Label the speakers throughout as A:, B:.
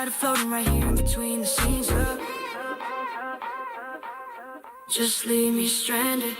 A: got it floating right here in between the scenes, yeah. Just leave me stranded.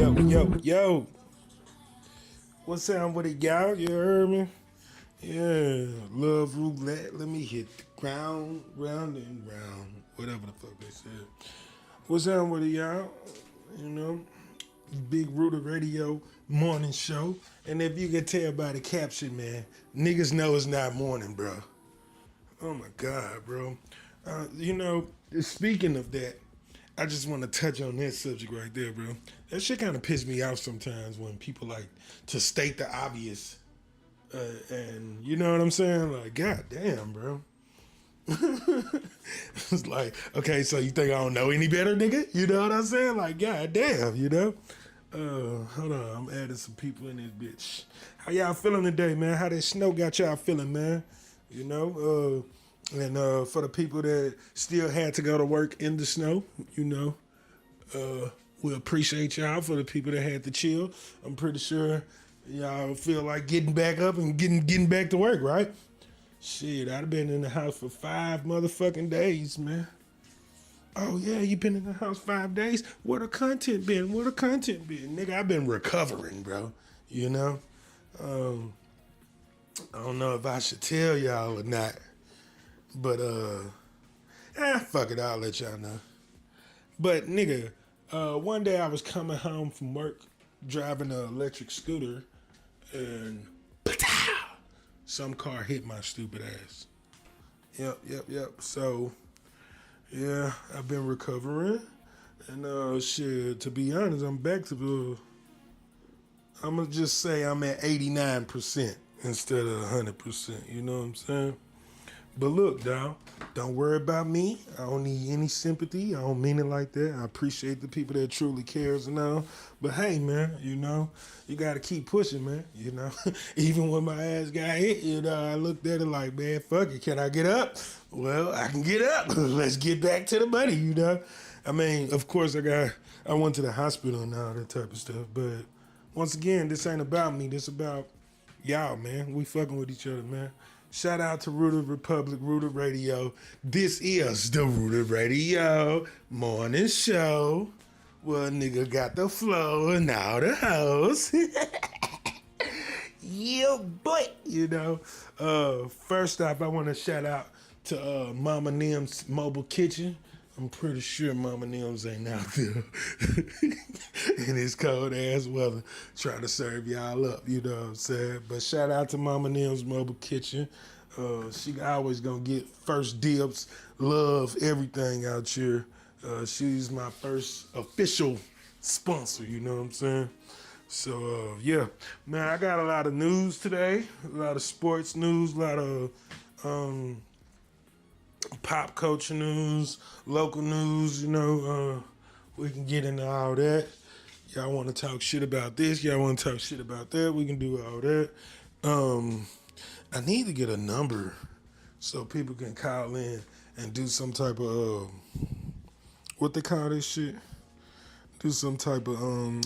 B: yo. What's up with it, y'all? You heard me? Yeah, love roulette. Let me hit the ground, round and round. Whatever the fuck they said. What's up with it, y'all? You know, Big Rooter Radio morning show. And if you can tell by the caption, man, niggas know it's not morning, bro. Oh my God, bro. Speaking of that, I just want to touch on that subject right there, bro. That shit kind of piss me off sometimes when people like to state the obvious. And you know what I'm saying? Like, God damn, bro. It's like, okay, so you think I don't know any better, nigga? You know what I'm saying? Like, God damn, you know? Hold on, I'm adding some people in this bitch. How y'all feeling today, man? How that snow got y'all feeling, man? You know, for the people that still had to go to work in the snow, you know, we appreciate y'all. For the people that had to chill, I'm pretty sure y'all feel like getting back up and getting back to work, right? Shit, I'd have been in the house for 5 motherfucking days, man. Oh yeah, you been in the house 5 days? Where the content been? Nigga, I've been recovering, bro. You know? I don't know if I should tell y'all or not. But fuck it, I'll let y'all know. But nigga, one day I was coming home from work driving an electric scooter and some car hit my stupid ass. Yep. So yeah, I've been recovering. And shit, to be honest, I'm back to I'm gonna just say I'm at 89% instead of 100%. You know what I'm saying? But look, dawg, don't worry about me. I don't need any sympathy. I don't mean it like that. I appreciate the people that truly cares and all. But hey, man, you know, you got to keep pushing, man. You know, even when my ass got hit, you know, I looked at it like, man, fuck it. Can I get up? Well, I can get up. Let's get back to the money, you know. I mean, of course, I went to the hospital and all that type of stuff. But once again, this ain't about me. This about y'all, man. We fucking with each other, man. Shout out to Rooted Republic, Rooted Radio. This is the Rooted Radio morning show. Well, nigga got the flow and all the hoes. Yeah, boy. You know, first off, I want to shout out to Mama Nim's Mobile Kitchen. I'm pretty sure Mama Nim's ain't out there in this cold ass weather trying to serve y'all up, you know what I'm saying? But shout out to Mama Nim's Mobile Kitchen. She always gonna get first dibs, love, everything out here. She's my first official sponsor, you know what I'm saying? So, yeah. Man, I got a lot of news today, a lot of sports news, a lot of pop culture news, local news, you know, we can get into all that. Y'all want to talk shit about this, y'all want to talk shit about that, we can do all that. I need to get a number so people can call in and do some type of, what they call this shit? Do some type of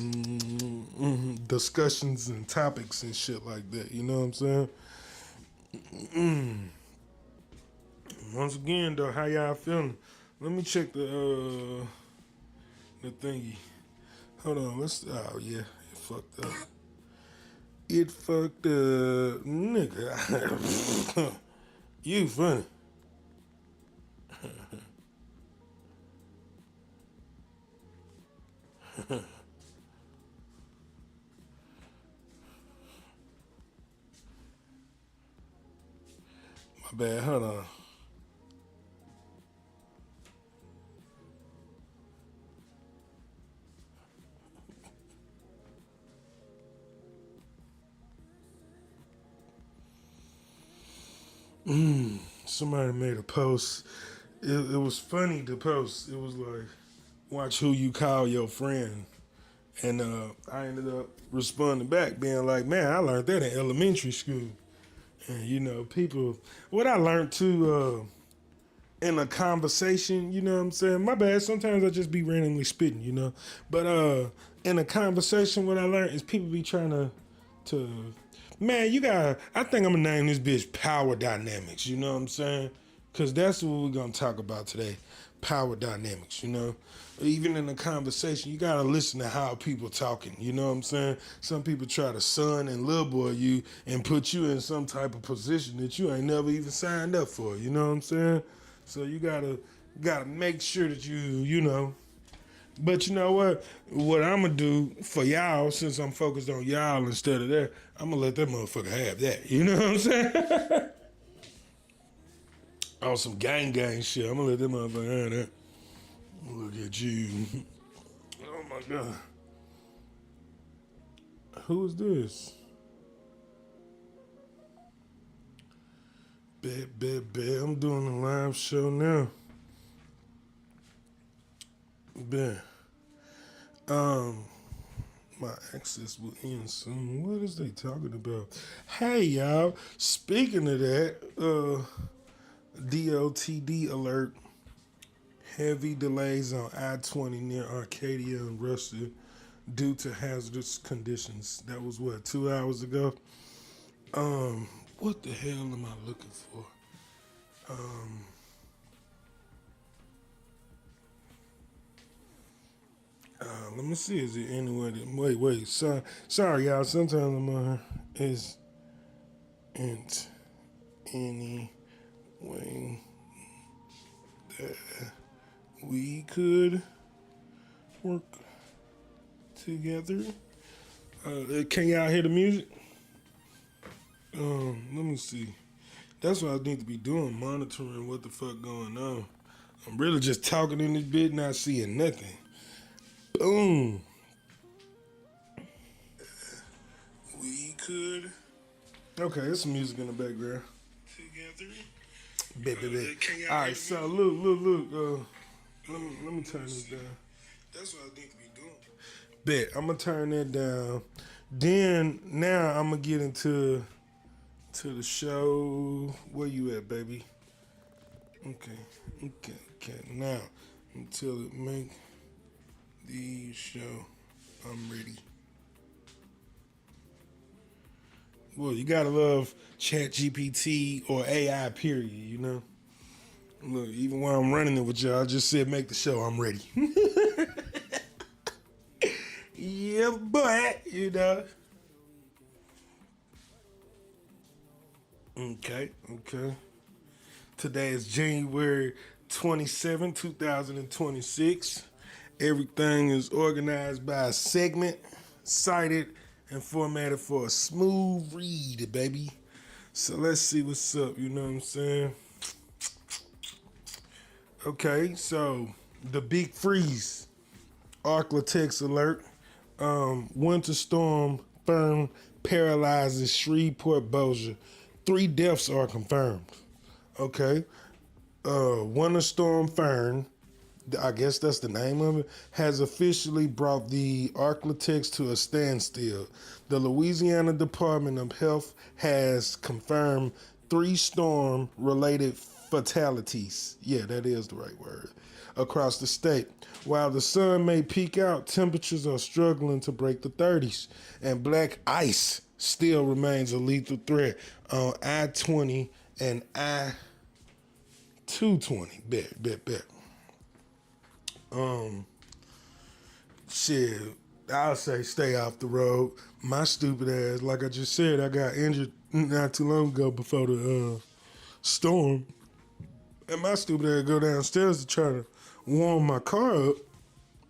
B: discussions and topics and shit like that, you know what I'm saying? Once again, though, how y'all feeling? Let me check the thingy. Hold on, oh yeah, it fucked up. It fucked up, nigga. You funny. My bad, hold on. Somebody made a post. It was funny to post. It was like, watch who you call your friend. And I ended up responding back, being like, man, I learned that in elementary school. And, you know, people, what I learned too, in a conversation, you know what I'm saying? My bad, sometimes I just be randomly spitting, you know? But in a conversation, what I learned is people be trying to man, I think I'm gonna name this bitch Power Dynamics, you know what I'm saying? because that's what we're gonna talk about today. Power dynamics, you know. Even in a conversation, you gotta listen to how people talking. You know what I'm saying? Some people try to son and little boy you and put you in some type of position that you ain't never even signed up for. You know what I'm saying? So you gotta make sure that you know. But you know what? What I'm gonna do for y'all, since I'm focused on y'all instead of that, I'm gonna let that motherfucker have that. You know what I'm saying? On some gang shit, I'm gonna let that motherfucker have that. Look at you. Oh my god. Who is this? Bet. I'm doing a live show now. Bet. My access will end soon. What is they talking about? Hey y'all. Speaking of that, DOTD alert. Heavy delays on I-20 near Arcadia and Russia due to hazardous conditions. That was what, 2 hours ago? What the hell am I looking for? Let me see. Is it anywhere that... Wait. Sorry, y'all. Sometimes I'm on here. Is Aint any way that we could work together? Can y'all hear the music? Let me see. That's what I need to be doing, monitoring what the fuck going on. I'm really just talking in this bit, not seeing nothing. Boom. We could. Okay, there's some music in the background. Together. Bet. All right, so look. Let me turn this down. That's what I need to be doing. Bet. I'm gonna turn that down. Then now I'm gonna get into the show. Where you at, baby? Okay. Now until it make the show, I'm ready. Well, you gotta love Chat GPT or AI, period, you know? Look, even while I'm running it with y'all, I just said make the show, I'm ready. Yeah, but, you know. Okay. Today is January 27, 2026. Everything is organized by a segment, cited, and formatted for a smooth read, baby. So let's see what's up, you know what I'm saying? Okay, so the big freeze, Arklatex alert, winter storm Fern paralyzes Shreveport Bossier. 3 deaths are confirmed. Okay, winter storm Fern, I guess that's the name of it, has officially brought the Arklatex to a standstill. The Louisiana Department of Health has confirmed 3 storm-related fatalities. Yeah, that is the right word. Across the state. While the sun may peak out, temperatures are struggling to break the 30s, and black ice still remains a lethal threat on I-20 and I-220. Bet. Shit, I'll say stay off the road. My stupid ass, like I just said, I got injured not too long ago before the storm. And my stupid ass go downstairs to try to warm my car up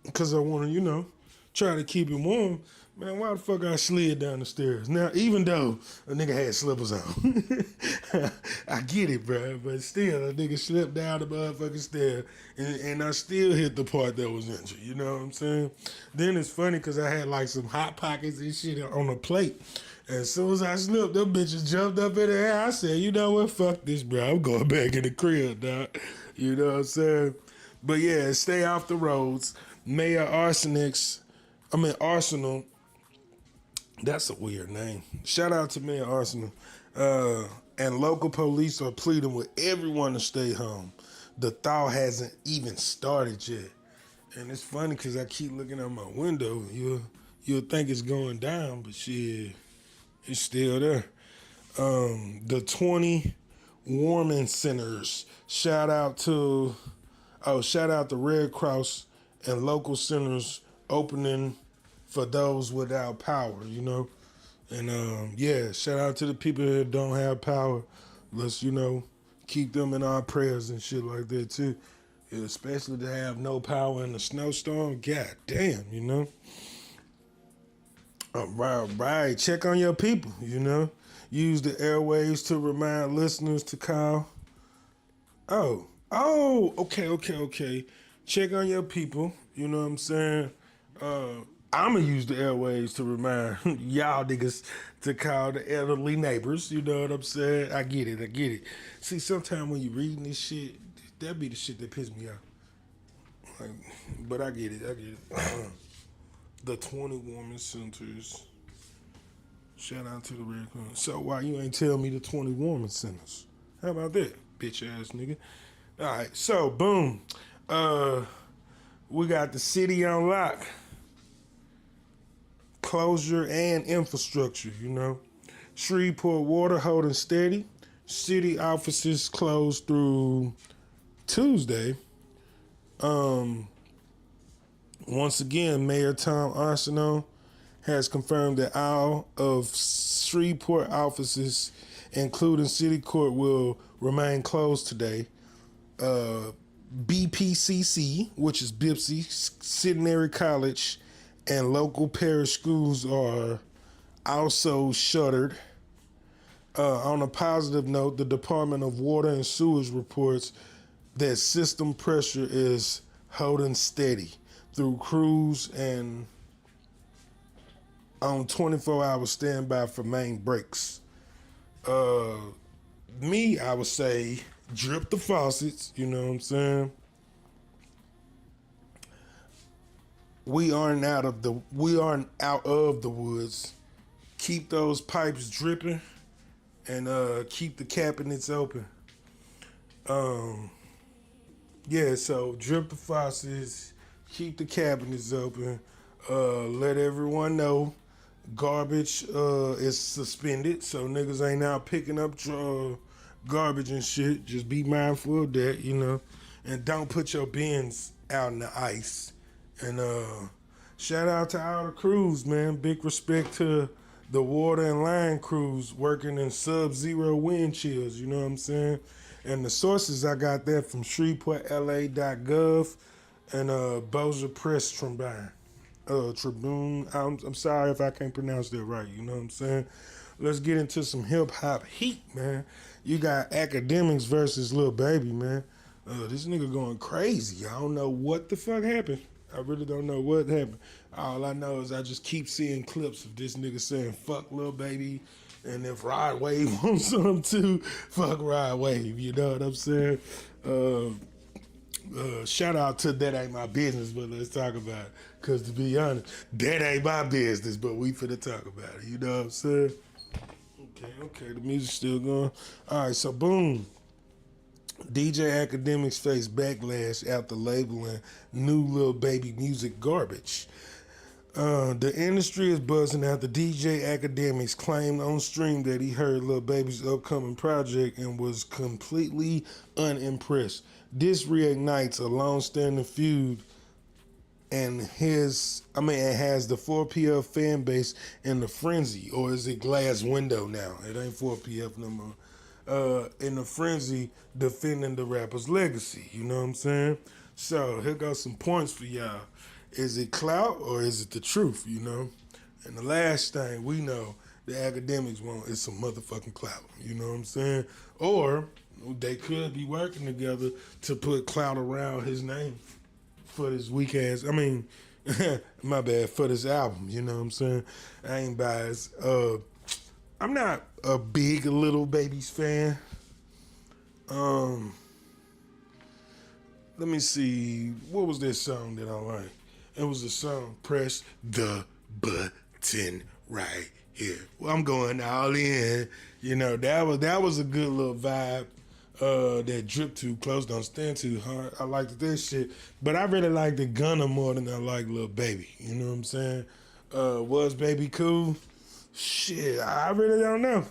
B: because I want to, try to keep it warm. Man, why the fuck I slid down the stairs? Now, even though a nigga had slippers on, I get it, bro. But still, a nigga slipped down the motherfucking stair, and I still hit the part that was injured. You know what I'm saying? Then it's funny because I had like some hot pockets and shit on a plate. As soon as I slipped, them bitches jumped up in the air. I said, you know what? Fuck this, bro. I'm going back in the crib, dog. You know what I'm saying? But yeah, stay off the roads. Mayor Arsenal. That's a weird name. Shout out to Mayor Arsenal. And local police are pleading with everyone to stay home. The thaw hasn't even started yet. And it's funny because I keep looking out my window. You'll think it's going down, but shit, it's still there. The 20 warming centers. Shout out to Red Cross and local centers opening for those without power, you know. And yeah, shout out to the people that don't have power. Let's, keep them in our prayers and shit like that too. Yeah, especially to have no power in a snowstorm. God damn, Right. Check on your people, Use the airwaves to remind listeners to call. Okay. Check on your people. You know what I'm saying? I'm going to use the airwaves to remind y'all niggas to call the elderly neighbors. You know what I'm saying? I get it. See, sometimes when you reading this shit, that be the shit that piss me off. Like, but I get it. The 20 warming centers. Shout out to the Red Cross. So why you ain't tell me the 20 warming centers? How about that, bitch ass nigga? All right, so boom. We got the city on lock. Closure and infrastructure, Shreveport Water holding steady. City offices closed through Tuesday. Once again, Mayor Tom Arsenault has confirmed that all of Shreveport offices, including City Court, will remain closed today. BPCC, which is Bipsy, Centenary College, and local parish schools are also shuttered. On a positive note, the Department of Water and Sewage reports that system pressure is holding steady through crews and on 24-hour standby for main breaks. I would say drip the faucets, you know what I'm saying? We aren't out of the woods. Keep those pipes dripping and keep the cabinets open. So drip the faucets, keep the cabinets open, let everyone know garbage is suspended, so niggas ain't out picking up garbage and shit. Just be mindful of that, and don't put your bins out in the ice. And shout out to all the crews, man. Big respect to the water and line crews working in sub-zero wind chills, you know what I'm saying? And the sources, I got that from ShreveportLA.gov and Bossier Press Tribune. I'm sorry if I can't pronounce that right, you know what I'm saying? Let's get into some hip-hop heat, man. You got Academics versus Lil Baby, man. This nigga going crazy. I don't know what the fuck happened. I really don't know what happened. All I know is I just keep seeing clips of this nigga saying, fuck Lil Baby, and if Rod Wave wants something too, fuck Rod Wave, you know what I'm saying? Shout out to That Ain't My Business, but let's talk about it. Because to be honest, that ain't my business, but we finna talk about it, you know what I'm saying? Okay, the music's still going. All right, so boom. DJ Academics face backlash after labeling new Lil Baby music garbage. The industry is buzzing after DJ Academics claimed on stream that he heard Lil Baby's upcoming project and was completely unimpressed. This reignites a long-standing feud and it has the 4PF fan base in the frenzy, or is it glass window now? It ain't 4PF no more. In the frenzy defending the rapper's legacy, you know what I'm saying? So here goes some points for y'all. Is it clout or is it the truth, And the last thing we know the Academics want is some motherfucking clout, you know what I'm saying? Or they could be working together to put clout around his name for this weak ass, my bad, for this album, you know what I'm saying? I ain't biased. I'm not a big Lil Baby's fan. Let me see. What was that song that I like? It was the song Press the Button Right Here. Well, I'm going all in. That was a good little vibe. That Drip Too Close, Don't Stand Too Hard. I liked that shit. But I really liked the Gunna more than I like Lil Baby. You know what I'm saying? Was Baby cool? Shit, I really don't know.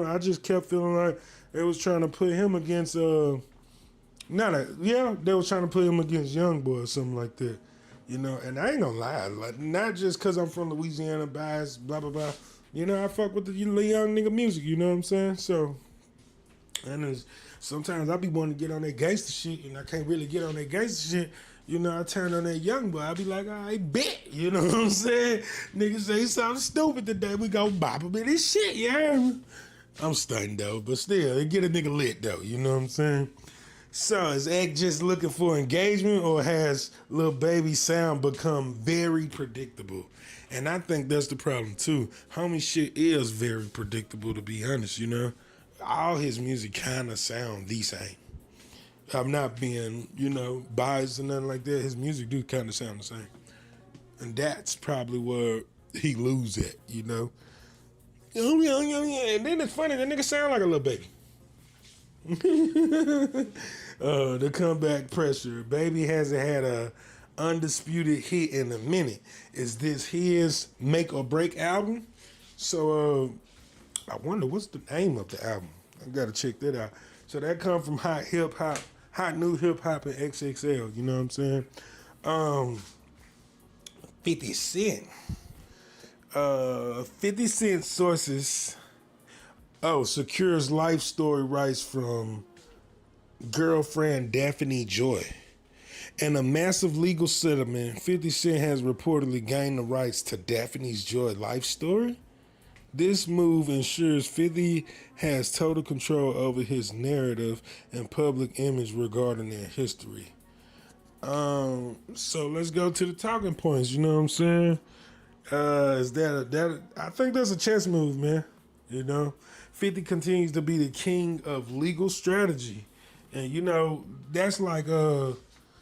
B: I just kept feeling like They was trying to put him against they was trying to put him against Youngboy or something like that. You know, and I ain't gonna lie, like not just cause I'm from Louisiana, bias, blah blah blah. You know, I fuck with the young nigga music. You know what I'm saying? So, and sometimes I be wanting to get on that gangster shit, and I can't really get on that gangster shit. You know, I turn on that young boy. I be like, I bet. You know what I'm saying? Niggas say something stupid today. We go bop him in this shit, yeah. I'm stunning though, but still, it get a nigga lit though. You know what I'm saying? So is Act just looking for engagement, or has Lil Baby sound become very predictable? And I think that's the problem too. Homie shit is very predictable, to be honest. You know, all his music kind of sound the same. I'm not being, you know, biased or nothing like that. His music do kind of sound the same. And that's probably where he lose at, you know. And then it's funny, that nigga sound like a little baby. The comeback pressure. Baby hasn't had a undisputed hit in a minute. Is this his make or break album? So I wonder what's the name of the album. I gotta check that out. So that come from Hot New Hip Hop and XXL, you know what I'm saying? 50 Cent. 50 Cent sources secures life story rights from girlfriend Daphne Joy. In a massive legal settlement, 50 Cent has reportedly gained the rights to Daphne's Joy life story. This move ensures 50 has total control over his narrative and public image regarding their history. So let's go to the talking points. You know what I'm saying? Is that I think that's a chess move, man. You know, 50 continues to be the king of legal strategy, and you know that's like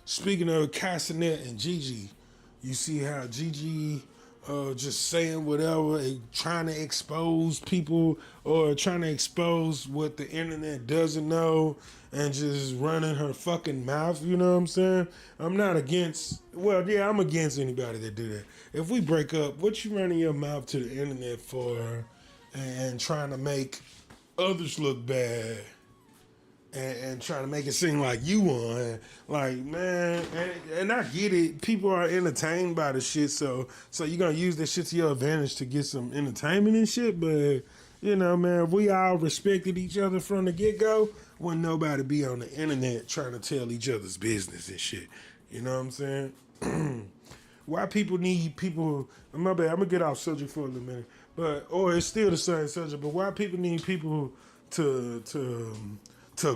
B: speaking of Cassinet and Gigi. You see how Gigi just saying whatever, trying to expose people or trying to expose what the internet doesn't know and just running her fucking mouth, you know what I'm saying? I'm not against, I'm against anybody that do that. If we break up, what you running your mouth to the internet for and trying to make others look bad? And trying to make it seem like you won, like man, and I get it. People are entertained by the shit, so you're gonna use that shit to your advantage to get some entertainment and shit. But you know, man, if we all respected each other from the get go, wouldn't nobody be on the internet trying to tell each other's business and shit. You know what I'm saying? Why people need people? My bad. I'm gonna get off subject for a little minute, or it's still the same subject. But why people need people to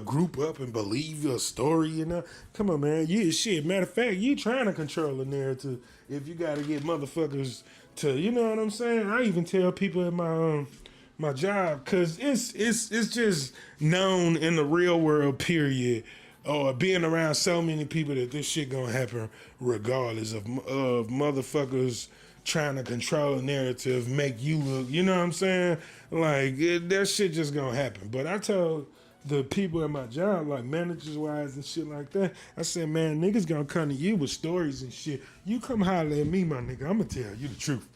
B: group up and believe your story, you know? Come on, man. Matter of fact, you trying to control the narrative if you got to get motherfuckers to, you know what I'm saying? I even tell people at my job, because it's just known in the real world, period, or being around so many people that this shit gonna happen regardless of motherfuckers trying to control a narrative, make you look, you know what I'm saying? Like, that shit just gonna happen. But I told the people at my job, like managers wise and shit like that, I said, man, niggas gonna come to you with stories and shit. You come holler at me, my nigga, I'm gonna tell you the truth.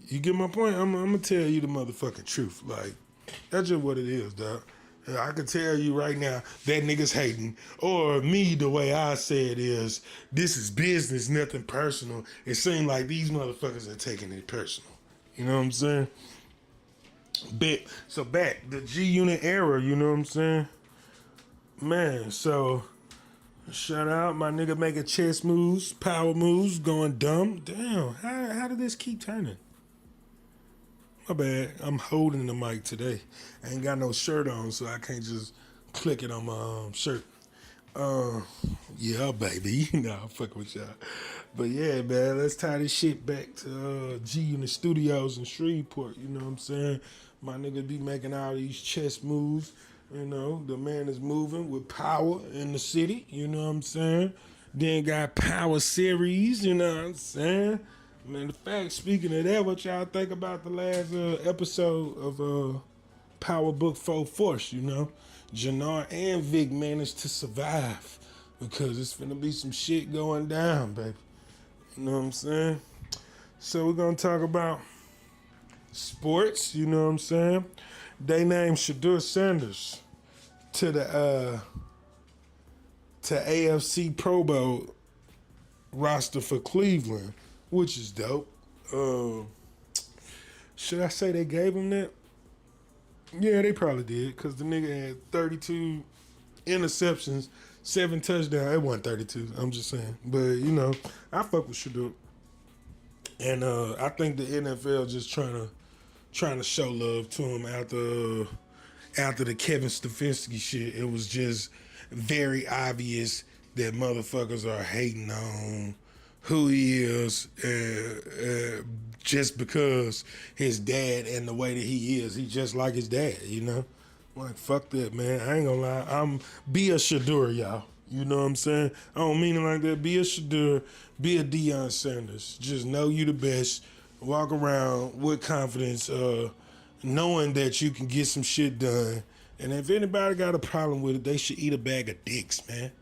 B: You get my point? I'm gonna tell you the motherfucking truth. Like, that's just what it is, dog. I can tell you right now that nigga's hating, or me, the way I say it is, this is business, nothing personal. It seems like these motherfuckers are taking it personal. You know what I'm saying? So back, the G-Unit era, you know what I'm saying? Man, so shout out my nigga making chess moves, power moves, going dumb. Damn, how did this keep turning? My bad, I'm holding the mic today. I ain't got no shirt on, so I can't just click it on my shirt. Yeah, baby, you know, I'm fucking with y'all. But yeah, man, let's tie this shit back to G-Unit Studios in Shreveport, you know what I'm saying? My nigga be making all these chess moves. You know, the man is moving with power in the city, you know what I'm saying? Then got Power Series, you know what I'm saying? Man, the fact, speaking of that, what y'all think about the last episode of Power Book 4 Force, you know? Jannar and Vic managed to survive because it's finna be some shit going down, baby. You know what I'm saying? So we're gonna talk about sports, you know what I'm saying? They named Shadur Sanders to the to AFC Pro Bowl roster for Cleveland, which is dope. Should I say they gave him that? Yeah, they probably did, because the nigga had 32 interceptions, 7 touchdowns. It wasn't 32, I'm just saying. But, you know, I fuck with Shador. And I think the NFL just trying to show love to him after the Kevin Stefanski shit. It was just very obvious that motherfuckers are hating on who he is just because his dad and the way that he is. He just like his dad, you know? Like, fuck that, man. I ain't gonna lie. Be a Shador, y'all. You know what I'm saying? I don't mean it like that. Be a Shador. Be a Deion Sanders. Just know you the best. Walk around with confidence, knowing that you can get some shit done. And if anybody got a problem with it, they should eat a bag of dicks, man.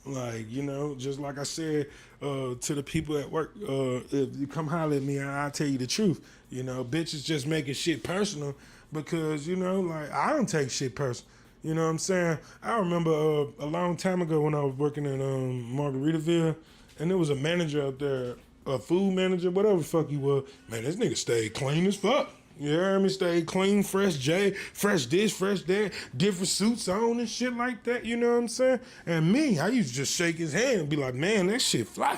B: Like, you know, just like I said to the people at work, if you come holler at me, I'll tell you the truth. You know, bitches just making shit personal because, you know, like, I don't take shit personal. You know what I'm saying? I remember a long time ago when I was working in Margaritaville, and there was a manager out there, a food manager, whatever the fuck he was. Man, this nigga stayed clean as fuck. You hear me? Stay clean, fresh fresh this, fresh that, different suits on and shit like that, you know what I'm saying? And me, I used to just shake his hand and be like, man, that shit fly,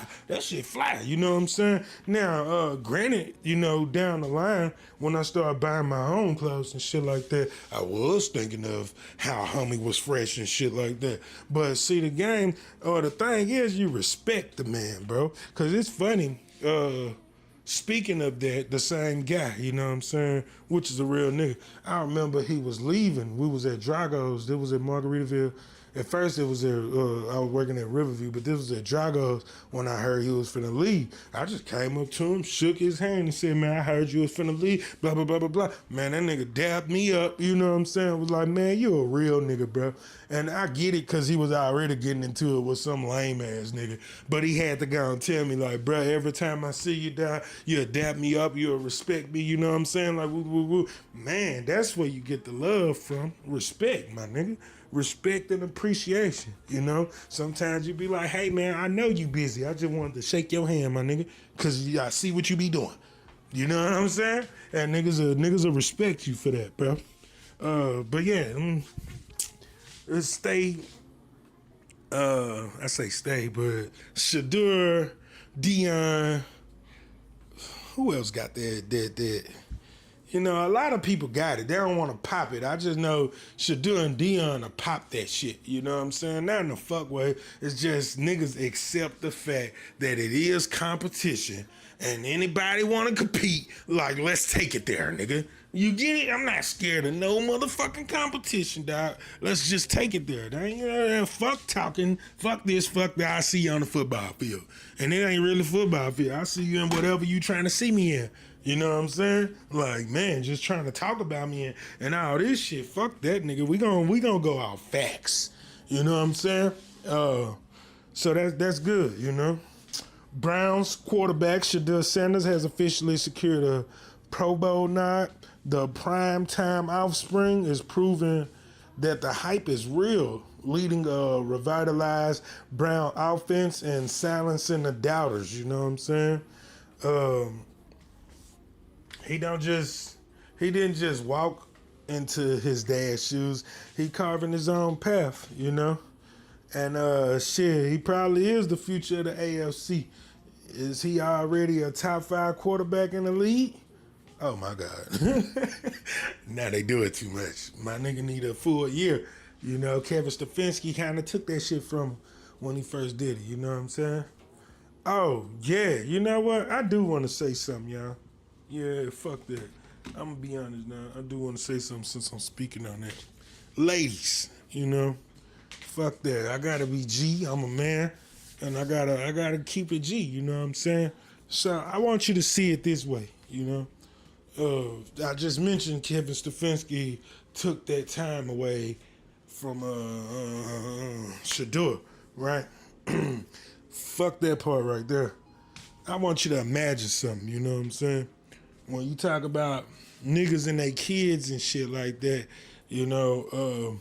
B: you know what I'm saying? Now, granted, you know, down the line, when I started buying my own clothes and shit like that, I was thinking of how homie was fresh and shit like that. But see, the game, or the thing is, you respect the man, bro, because it's funny, speaking of that, the same guy, you know what I'm saying, which is a real nigga. I remember he was leaving. We was at Drago's. It was at Margaritaville. At first, it was at, I was working at Riverview, but this was at Drago's when I heard he was finna leave. I just came up to him, shook his hand, and said, man, I heard you was finna leave, blah, blah, blah, blah, blah. Man, that nigga dapped me up, you know what I'm saying? I was like, man, you a real nigga, bro. And I get it, because he was already getting into it with some lame-ass nigga. But he had to go and tell me, like, bro, every time I see you die, you'll dap me up, you'll respect me, you know what I'm saying? Like, woo, woo, woo. Man, that's where you get the love from. Respect, my nigga. Respect and appreciation, you know? Sometimes you be like, hey, man, I know you busy. I just wanted to shake your hand, my nigga, because I see what you be doing. You know what I'm saying? And niggas will respect you for that, bro. But yeah, stay, I say stay, but Shador, Deion, who else got that? You know, a lot of people got it. They don't want to pop it. I just know Shador and Deion will pop that shit. You know what I'm saying? Not in a fuck way. It's just niggas accept the fact that it is competition and anybody want to compete, like, let's take it there, nigga. You get it? I'm not scared of no motherfucking competition, dog. Let's just take it there. Fuck talking. Fuck this. Fuck that. I see you on the football field. And it ain't really football field. I see you in whatever you trying to see me in. You know what I'm saying? Like, man, just trying to talk about me and all this shit. Fuck that, nigga. We gonna go out facts. You know what I'm saying? So that's good, you know? Browns quarterback Shador Sanders has officially secured a Pro Bowl nod. The primetime offspring is proving that the hype is real, leading a revitalized Brown offense and silencing the doubters, you know what I'm saying? He didn't just walk into his dad's shoes. He carving his own path, you know? And shit, he probably is the future of the AFC. Is he already a top 5 quarterback in the league? Oh my God. Now they do it too much. My nigga need a full year. You know, Kevin Stefanski kind of took that shit from him when he first did it. You know what I'm saying? Oh, yeah. You know what? I do want to say something, y'all. Yeah, fuck that. I'm going to be honest now. I do want to say something since I'm speaking on that. Ladies, you know, fuck that. I got to be G. I'm a man. And I gotta keep it G, you know what I'm saying? So I want you to see it this way, you know? I just mentioned Kevin Stefanski took that time away from Shador, right? Fuck that part right there. I want you to imagine something, you know what I'm saying? When you talk about niggas and their kids and shit like that, you know,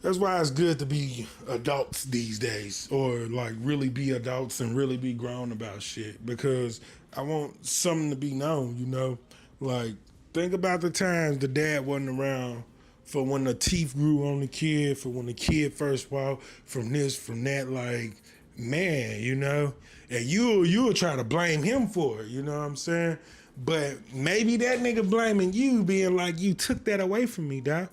B: That's why it's good to be adults these days, or like really be adults and really be grown about shit. Because I want something to be known, you know. Like think about the times the dad wasn't around for when the teeth grew on the kid, for when the kid first walked, from this, from that. Like man, you know, and you'll try to blame him for it. You know what I'm saying? But maybe that nigga blaming you, being like, you took that away from me, dog.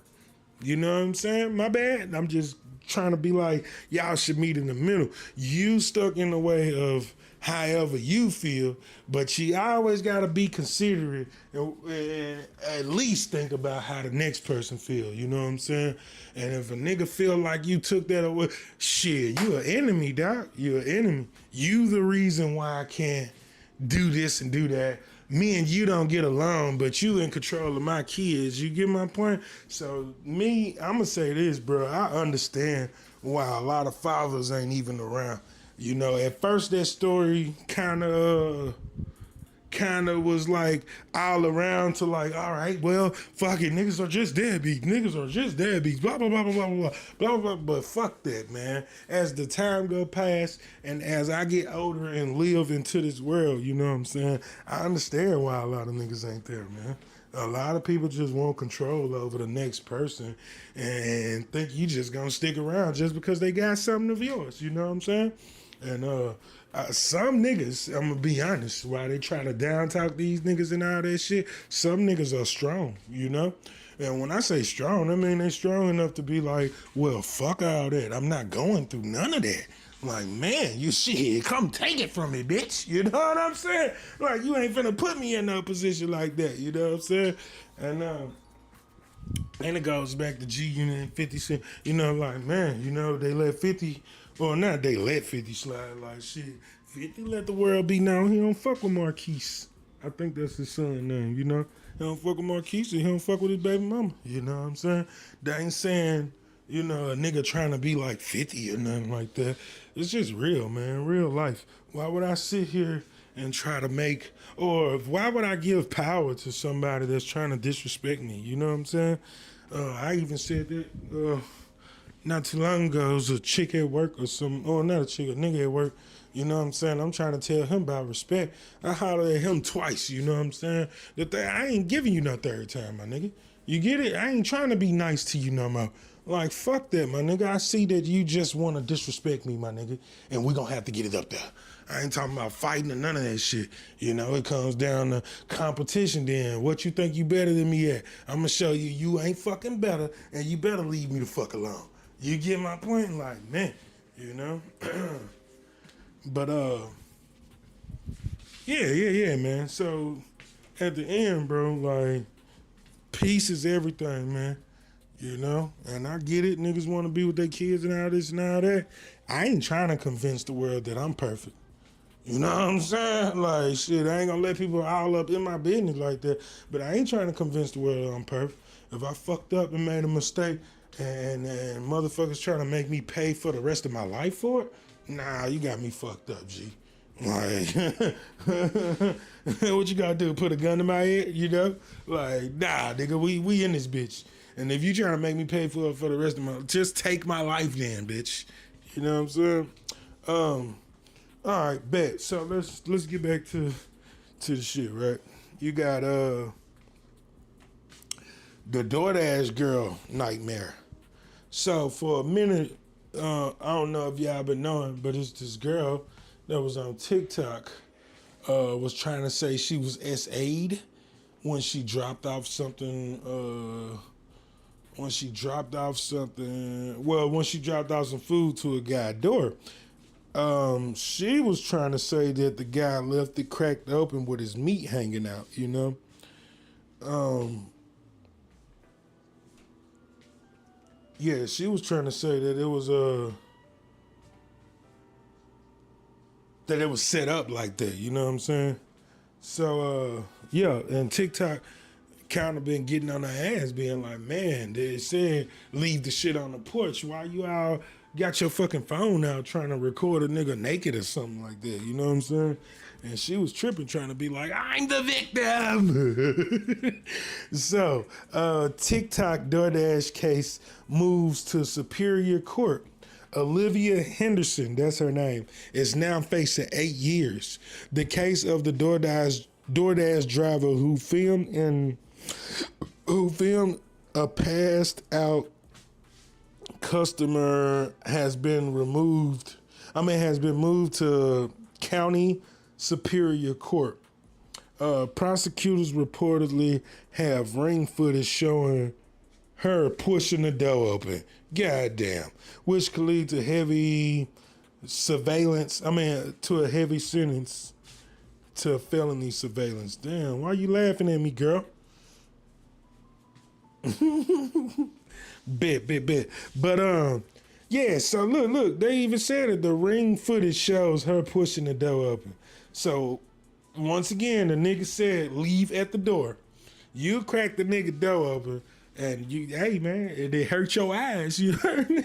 B: You know what I'm saying? My bad. I'm just trying to be like, y'all should meet in the middle. You stuck in the way of however you feel, but you always got to be considerate and at least think about how the next person feel. You know what I'm saying? And if a nigga feel like you took that away, shit, you an enemy, doc. You an enemy. You the reason why I can't do this and do that. Me and you don't get along, but you in control of my kids. You get my point? So me, I'm gonna say this, bro. I understand why a lot of fathers ain't even around. You know, at first that story kind of was like all around to like, all right, well, fuck it, niggas are just deadbeats. Niggas are just deadbeats. Blah blah blah blah blah blah blah blah. But fuck that, man. As the time go past and as I get older and live into this world, you know what I'm saying? I understand why a lot of niggas ain't there, man. A lot of people just want control over the next person and think you just gonna stick around just because they got something of yours. You know what I'm saying? And some niggas, I'm gonna be honest, while they try to down talk these niggas and all that shit, some niggas are strong, you know? And when I say strong, I mean they strong enough to be like, well, fuck all that. I'm not going through none of that. Like, man, you shit, come take it from me, bitch. You know what I'm saying? Like, you ain't finna put me in no position like that, you know what I'm saying? And it goes back to G Unit and 50 Cent. You know, like, man, you know, they let 50, or not they let 50 slide, like, shit. 50 let the world be known. He don't fuck with Marquise. I think that's his son name, you know? He don't fuck with Marquise and he don't fuck with his baby mama. You know what I'm saying? They ain't saying, you know, a nigga trying to be like 50 or nothing like that. It's just real, man, real life. Why would I sit here and try to make, or why would I give power to somebody that's trying to disrespect me? You know what I'm saying? I even said that not too long ago. It was a chick at work or some, or not a chick, a nigga at work. You know what I'm saying? I'm trying to tell him about respect. I hollered at him twice, you know what I'm saying? I ain't giving you no third time, my nigga. You get it? I ain't trying to be nice to you no more. Like, fuck that, my nigga. I see that you just want to disrespect me, my nigga, and we gonna have to get it up there. I ain't talking about fighting or none of that shit. You know, it comes down to competition then. What you think you better than me at? I'm gonna show you you ain't fucking better, and you better leave me the fuck alone. You get my point? Like, man, you know? But, yeah, man. So, at the end, bro, like, peace is everything, man. You know? And I get it. Niggas want to be with their kids and all this and all that. I ain't trying to convince the world that I'm perfect. You know what I'm saying? Like, shit, I ain't gonna let people all up in my business like that. But I ain't trying to convince the world that I'm perfect. If I fucked up and made a mistake and motherfuckers trying to make me pay for the rest of my life for it, nah, you got me fucked up, G. Like, what you gotta do? Put a gun to my head, you know? Like, nah, nigga, we in this bitch. And if you trying to make me pay for it for the rest of my, just take my life then, bitch. You know what I'm saying? All right, bet. So let's get back to the shit, right? You got the DoorDash girl nightmare. So for a minute, I don't know if y'all been knowing, but it's this girl that was on TikTok was trying to say she was SA'd when she dropped off something. When she dropped off some food to a guy's door. She was trying to say that the guy left it cracked open with his meat hanging out, you know? Yeah, she was trying to say that it was set up like that, you know what I'm saying? So yeah, and TikTok kind of been getting on her ass, being like, man, they said leave the shit on the porch. Why you all got your fucking phone out trying to record a nigga naked or something like that. You know what I'm saying? And she was tripping, trying to be like, I'm the victim. So, TikTok DoorDash case moves to Superior Court. Olivia Henderson, that's her name, is now facing 8 years. The case of the DoorDash driver who filmed a passed out customer has been moved to County Superior Court. Prosecutors reportedly have ring footage showing her pushing the door open. Goddamn. Which could lead to a heavy sentence to felony surveillance. Damn, why you laughing at me, girl? Bet. But yeah, so look, they even said it. The ring footage shows her pushing the door open. So once again, the nigga said leave at the door. You crack the nigga door open, and hey man, it hurt your eyes. You heard me?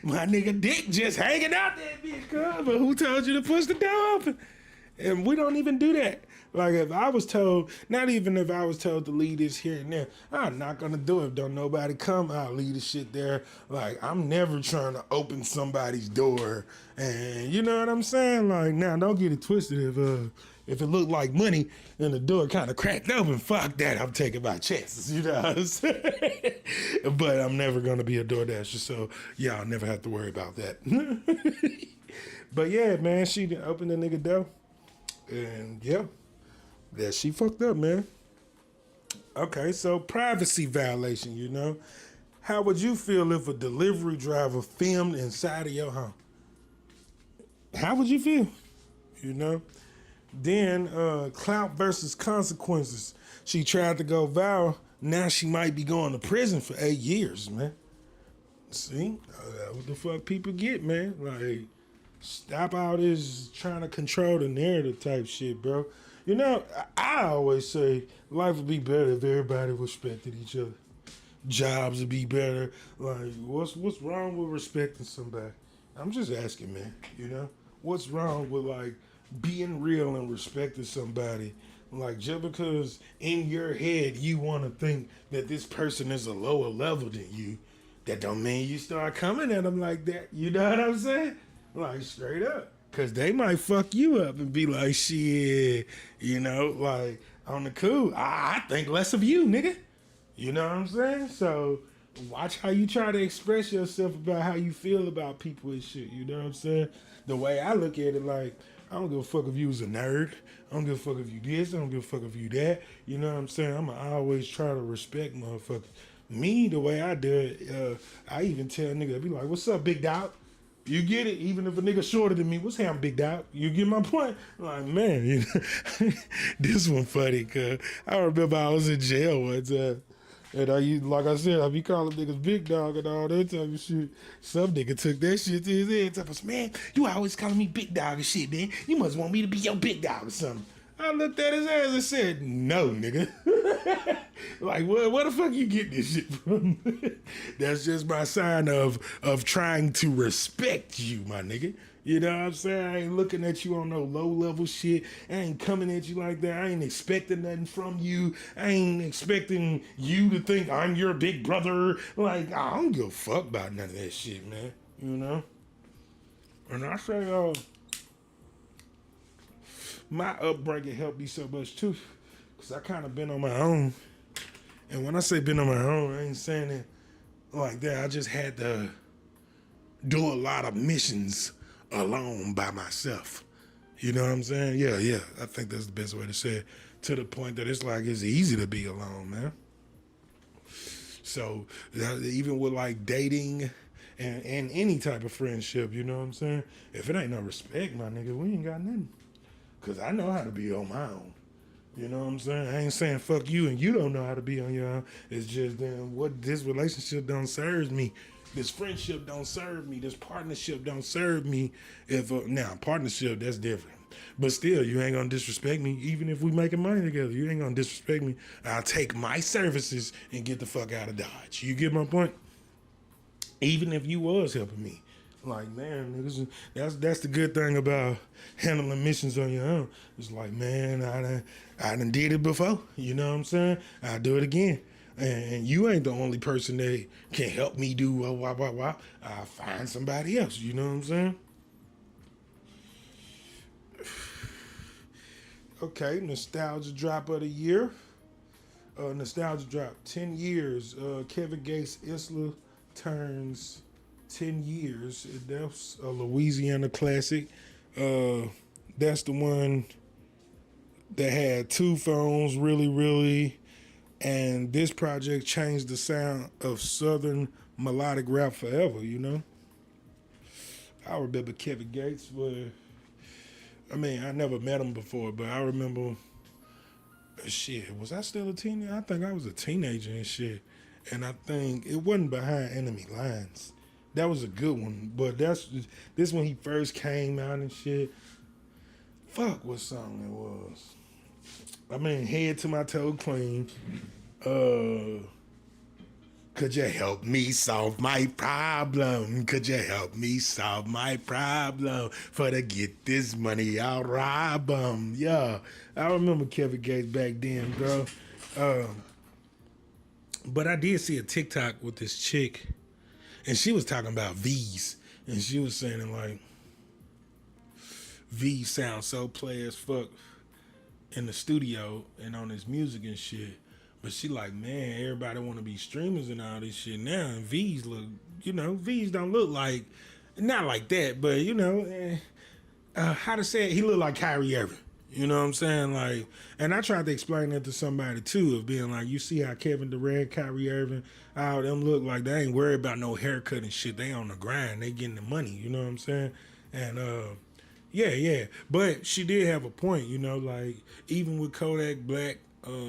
B: My nigga dick just hanging out that bitch, cuz. But who told you to push the door open? And we don't even do that. Like if I was told, not even if I was told to leave this here and there, I'm not gonna do it. Don't nobody come, I'll leave the shit there. Like I'm never trying to open somebody's door. And you know what I'm saying? Like now, don't get it twisted. If it looked like money and the door kind of cracked open, fuck that. I'm taking my chances. You know what I'm saying? But I'm never gonna be a DoorDasher, so y'all never have to worry about that. But yeah, man, she opened the nigga door. And yeah, that she fucked up, man. Okay, so privacy violation, you know. How would you feel if a delivery driver filmed inside of your home? How would you feel? You know? Then, clout versus consequences. She tried to go viral. Now she might be going to prison for 8 years, man. See? That's what the fuck people get, man. Like, stop all this trying to control the narrative type shit, bro. You know, I always say life would be better if everybody respected each other. Jobs would be better. Like, what's wrong with respecting somebody? I'm just asking, man. You know, what's wrong with like being real and respecting somebody? Like, just because in your head you want to think that this person is a lower level than you, that don't mean you start coming at them like that. You know what I'm saying? Like, straight up. Because they might fuck you up and be like, shit, you know, like, on the cool, I think less of you, nigga. You know what I'm saying? So, watch how you try to express yourself about how you feel about people and shit. You know what I'm saying? The way I look at it, like, I don't give a fuck if you was a nerd. I don't give a fuck if you this. I don't give a fuck if you that. You know what I'm saying? I'm going to always try to respect motherfuckers. Me, the way I do it, I even tell nigga, I be like, what's up, big dog? You get it? Even if a nigga shorter than me, what's him, big dog? You get my point? Like, man, you know, this one funny, cuz I remember I was in jail one time. And like I said, I be calling niggas big dog and all that type of shit. Some nigga took that shit to his head. Told us, man, you always calling me big dog and shit, man. You must want me to be your big dog or something. I looked at his ass and said, no, nigga. Like, where the fuck you get this shit from? That's just my sign of trying to respect you, my nigga. You know what I'm saying? I ain't looking at you on no low-level shit. I ain't coming at you like that. I ain't expecting nothing from you. I ain't expecting you to think I'm your big brother. Like, I don't give a fuck about none of that shit, man. You know? And I say, my upbringing helped me so much, too. Because I kind of been on my own. And when I say been on my own, I ain't saying it like that. I just had to do a lot of missions alone by myself. You know what I'm saying? Yeah. I think that's the best way to say it. To the point that it's like it's easy to be alone, man. So even with like dating and any type of friendship, you know what I'm saying? If it ain't no respect, my nigga, we ain't got nothing. Because I know how to be on my own. You know what I'm saying? I ain't saying fuck you and you don't know how to be on your own. It's just then what this relationship don't serve me. This friendship don't serve me. This partnership don't serve me. If now partnership, that's different. But still, you ain't gonna disrespect me. Even if we making money together, you ain't gonna disrespect me. I'll take my services and get the fuck out of Dodge. You get my point? Even if you was helping me. Like, man, niggas, that's the good thing about handling missions on your own. It's like, man, I done did it before. You know what I'm saying? I'll do it again. And you ain't the only person that can help me do wah. I'll find somebody else. You know what I'm saying? Okay, nostalgia drop of the year. Nostalgia drop. 10 years. Kevin Gates Isla turns 10 years. That's a Louisiana classic. That's the one that had two phones, really. And this project changed the sound of Southern melodic rap forever, you know? I remember Kevin Gates, but I mean, I never met him before, but I remember, shit, was I still a teenager? I think I was a teenager and shit. And I think it wasn't Behind Enemy Lines. That was a good one, but this when he first came out and shit. Fuck what song it was. I mean, Head to My Toe Clean. Could you help me solve my problem? Could you help me solve my problem? For to get this money, I'll rob 'em. Yeah, I remember Kevin Gates back then, bro. But I did see a TikTok with this chick, and she was talking about V's, and she was saying like, V sounds so play as fuck in the studio and on his music and shit. But she like, man, everybody want to be streamers and all this shit now. And V's look, V's don't look like, not like that, but how to say it, he look like Kyrie Irving. You know what I'm saying? Like, and I tried to explain that to somebody too, of being like, you see how Kevin Durant, Kyrie Irving, all them look like they ain't worried about no haircut and shit. They on the grind. They getting the money. You know what I'm saying? And yeah. But she did have a point, like even with Kodak Black,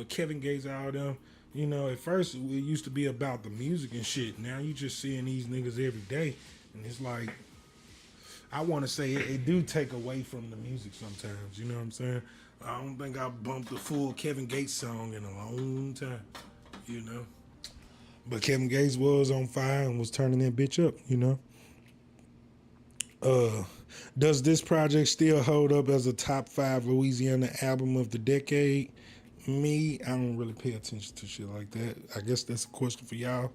B: Kevin Gates, all them, at first it used to be about the music and shit. Now you just seeing these niggas every day. And it's like, I want to say it do take away from the music sometimes. You know what I'm saying? I don't think I bumped a full Kevin Gates song in a long time, But Kevin Gates was on fire and was turning that bitch up, Does this project still hold up as a top 5 Louisiana album of the decade? Me, I don't really pay attention to shit like that. I guess that's a question for y'all.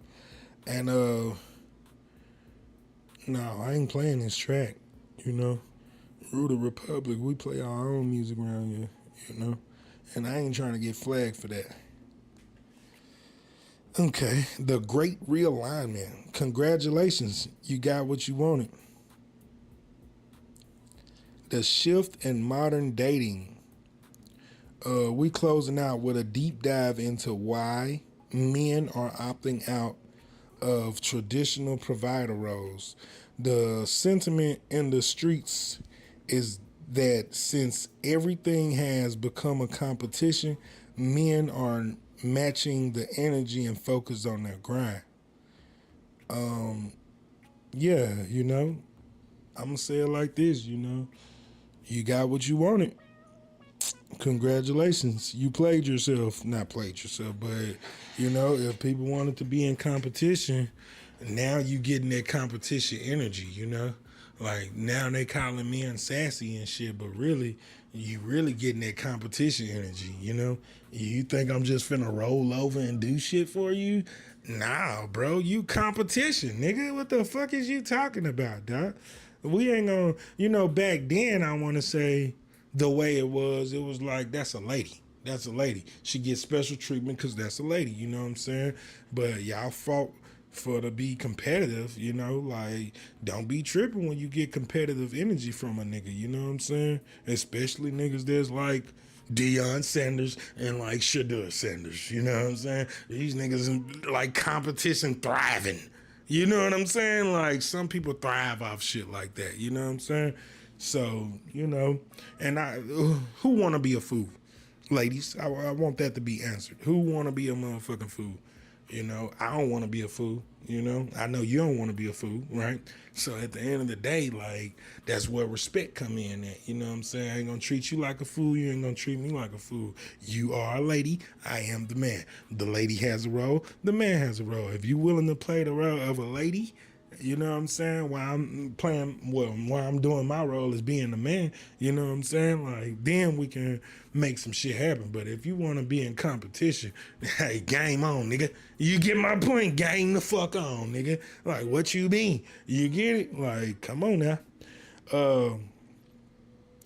B: And no, I ain't playing this track, Rule the Republic, we play our own music around here, And I ain't trying to get flagged for that. Okay, the Great Realignment. Congratulations, you got what you wanted. The shift in modern dating. We closing out with a deep dive into why men are opting out of traditional provider roles. The sentiment in the streets is that since everything has become a competition, men are matching the energy and focus on their grind. Yeah, I'm gonna say it like this, you got what you wanted. Congratulations, you played yourself. Not played yourself, but if people wanted to be in competition, now you getting that competition energy. Like now they calling men sassy and shit, but really, you really getting that competition energy. You think I'm just finna roll over and do shit for you? Nah, bro, you competition, nigga. What the fuck is you talking about, doc? We ain't gonna, back then I want to say the way it was like, that's a lady. That's a lady. She gets special treatment because that's a lady, you know what I'm saying? But y'all fought for to be competitive, like, don't be tripping when you get competitive energy from a nigga, you know what I'm saying? Especially niggas that's like Deion Sanders and like Shedeur Sanders, you know what I'm saying? These niggas like competition thriving. You know what I'm saying? Like, some people thrive off shit like that. You know what I'm saying? So, and who want to be a fool? Ladies, I want that to be answered. Who want to be a motherfucking fool? I don't want to be a fool. I know you don't want to be a fool, right? So at the end of the day, like, that's where respect come in at. You know what I'm saying? I ain't gonna treat you like a fool. You ain't gonna treat me like a fool. You are a lady. I am the man. The lady has a role. The man has a role. If you willing to play the role of a lady, You know what I'm saying? While I'm doing my role as being the man, you know what I'm saying? Like, then we can make some shit happen. But if you want to be in competition, hey, game on, nigga. You get my point? Game the fuck on, nigga. Like, what you mean? You get it? Like, come on now.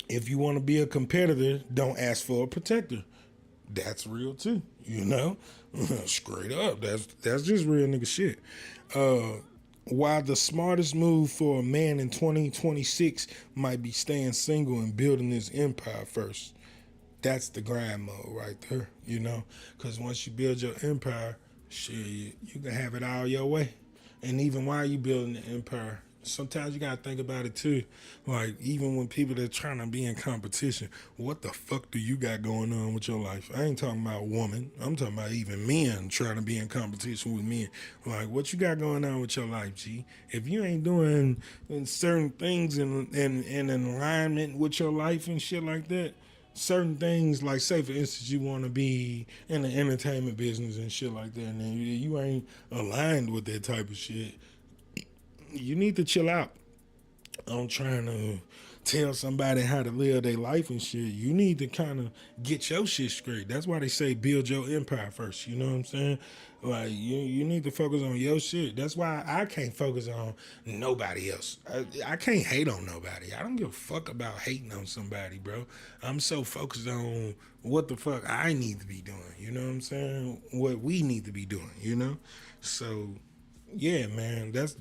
B: If you want to be a competitor, don't ask for a protector. That's real too, you know? Straight up. That's just real nigga shit. While the smartest move for a man in 2026 might be staying single and building his empire first. That's the grind mode right there, you know? Because once you build your empire, shit, you can have it all your way. And even while you building the empire, sometimes you gotta think about it too. Like, even when people that trying to be in competition, what the fuck do you got going on with your life? I ain't talking about women. I'm talking about even men trying to be in competition with men. Like, what you got going on with your life, G? If you ain't doing certain things in alignment with your life and shit like that, certain things, like, say for instance, you want to be in the entertainment business and shit like that, and then you ain't aligned with that type of shit, you need to chill out on trying to tell somebody how to live their life and shit. You need to kind of get your shit straight. That's why they say build your empire first. You know what I'm saying? Like, you need to focus on your shit. That's why I can't focus on nobody else. I can't hate on nobody. I don't give a fuck about hating on somebody, bro. I'm so focused on what the fuck I need to be doing. You know what I'm saying? What we need to be doing, you know? So, yeah, man, that's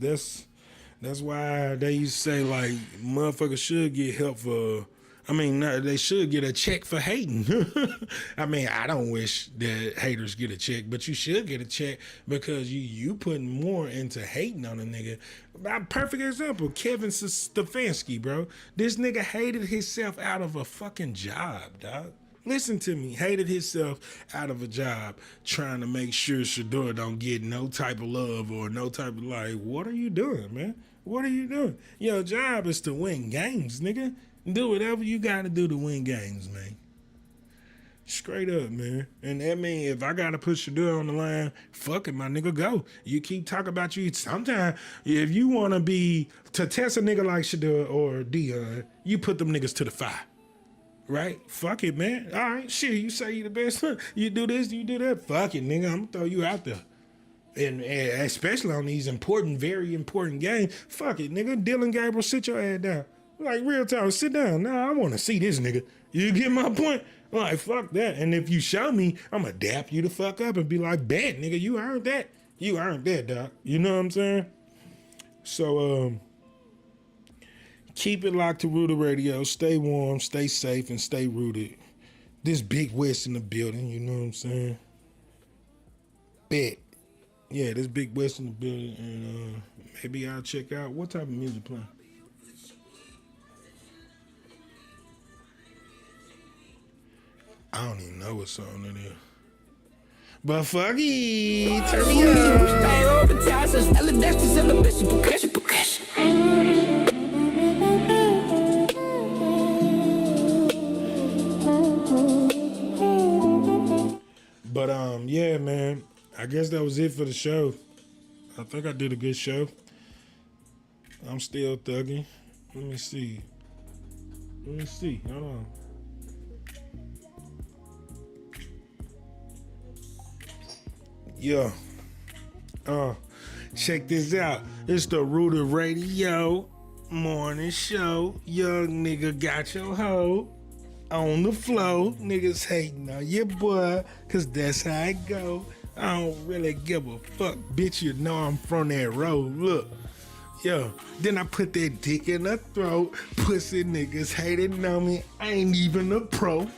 B: why they used to say, like, motherfuckers should get help for, they should get a check for hating. I mean, I don't wish that haters get a check, but you should get a check because you putting more into hating on a nigga. A perfect example, Kevin Stefanski, bro. This nigga hated himself out of a fucking job, dog. Listen to me, hated himself out of a job trying to make sure Shador don't get no type of love or no type of, like, what are you doing, man? What are you doing? Your job is to win games, nigga. Do whatever you gotta do to win games, man. Straight up, man. And that mean if I gotta put Shador on the line, fuck it, my nigga, go. You keep talking about you. Sometimes if you wanna to test a nigga like Shador or Dion, you put them niggas to the fire. Right? Fuck it, man. All right, shit, you say you the best. You do this, you do that. Fuck it, nigga. I'm gonna throw you out there. And especially on these very important games. Fuck it, nigga. Dylan Gabriel, sit your ass down. Like, real time, sit down. Nah, I want to see this nigga. You get my point? Like, fuck that. And if you show me, I'm gonna dap you the fuck up and be like, bet, nigga, you earned that. You earned that, doc. You know what I'm saying? So, keep it locked to Rooted Radio. Stay warm, stay safe, and stay rooted. This Big West in the building, you know what I'm saying? Bet. Yeah, this Big West in the building, and maybe I'll check out what type of music playing. I don't even know what song it is. But fuck it, turn me up. But yeah, man. I guess that was it for the show. I think I did a good show. I'm still thugging. Let me see. Hold on. Yeah. Check this out. It's the Rooted Radio morning show. Young nigga got your hoe on the floor. Niggas hating on your boy, cause that's how it go. I don't really give a fuck, bitch. You know I'm from that road. Look, yo. Then I put that dick in her throat. Pussy niggas hating on me. I ain't even a pro.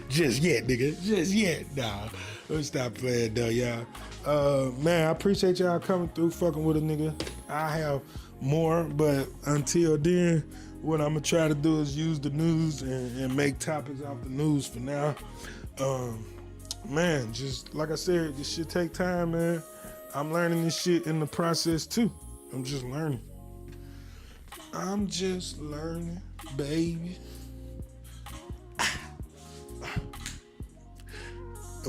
B: Just yet, nigga. Just yet. Nah. Let's stop playing though, y'all. Man, I appreciate y'all coming through, fucking with a nigga. I have more, but until then, what I'm gonna try to do is use the news and make topics off the news for now. Man, just like I said, this shit take time, man. I'm learning this shit in the process too. I'm just learning, baby.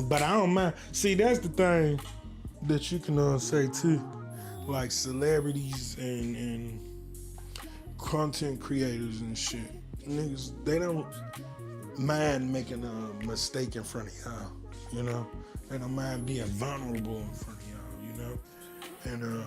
B: But I don't mind. See, that's the thing that you can say too. like celebrities and content creators and shit. Niggas, they don't mind making a mistake in front of y'all, you know? They don't mind being vulnerable in front of y'all, you know? And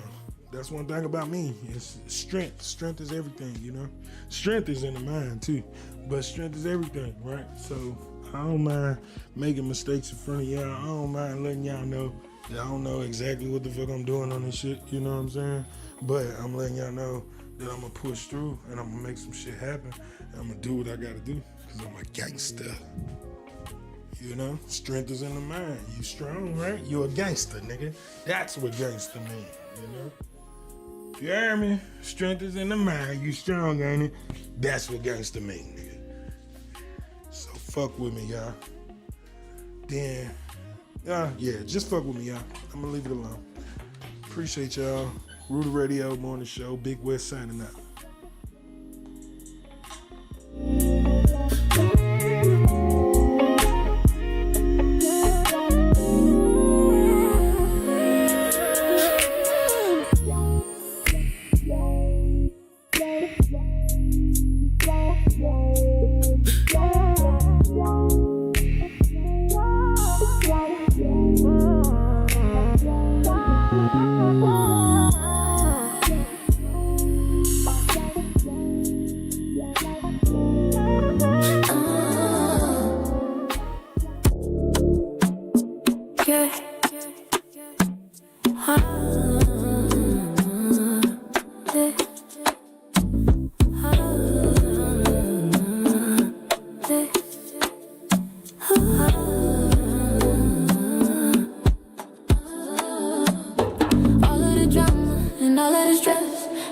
B: that's one thing about me. It's strength. Strength is everything, you know? Strength is in the mind too, but strength is everything, right? So I don't mind making mistakes in front of y'all. I don't mind letting y'all know that I don't know exactly what the fuck I'm doing on this shit, you know what I'm saying? But I'm letting y'all know that I'm gonna push through and I'm gonna make some shit happen and I'm gonna do what I gotta do because I'm a gangster. You know, strength is in the mind. You strong, right? You a gangster, nigga. That's what gangster mean, you know? You hear me? Strength is in the mind. You strong, ain't it? That's what gangster mean, nigga. So fuck with me, y'all. Then, yeah, just fuck with me, y'all. I'm gonna leave it alone. Appreciate y'all. Rudy Radio Morning Show. Big West signing out.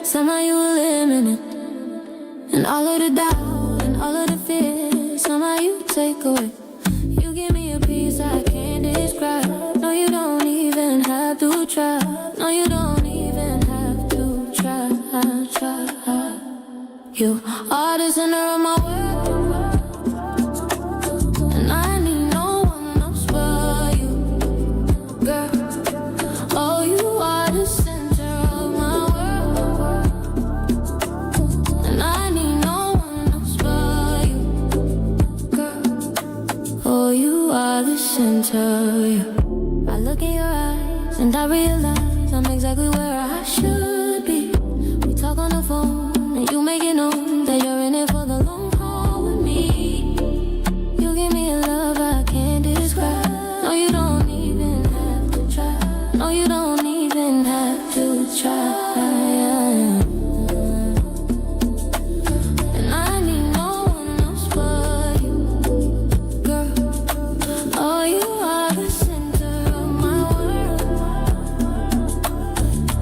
A: Somehow you eliminate, and all of the doubt and all of the fear, somehow you take away. You give me a peace I can't describe. No, you don't even have to try. No, you don't even have to try. You are the center of my world, and I need no one else but you, girl. Oh, you are the center of my world, and I need no one else but you, girl. Oh, you are the center, yeah. I look in your eyes and I realize I'm exactly where I should be. We talk on the phone and you make it known that you're in it for the long haul with me. You give me a love I can't describe. No, you don't even have to try. No, you don't even have to try. And I need no one else but you, girl. Oh, you are the center of my world,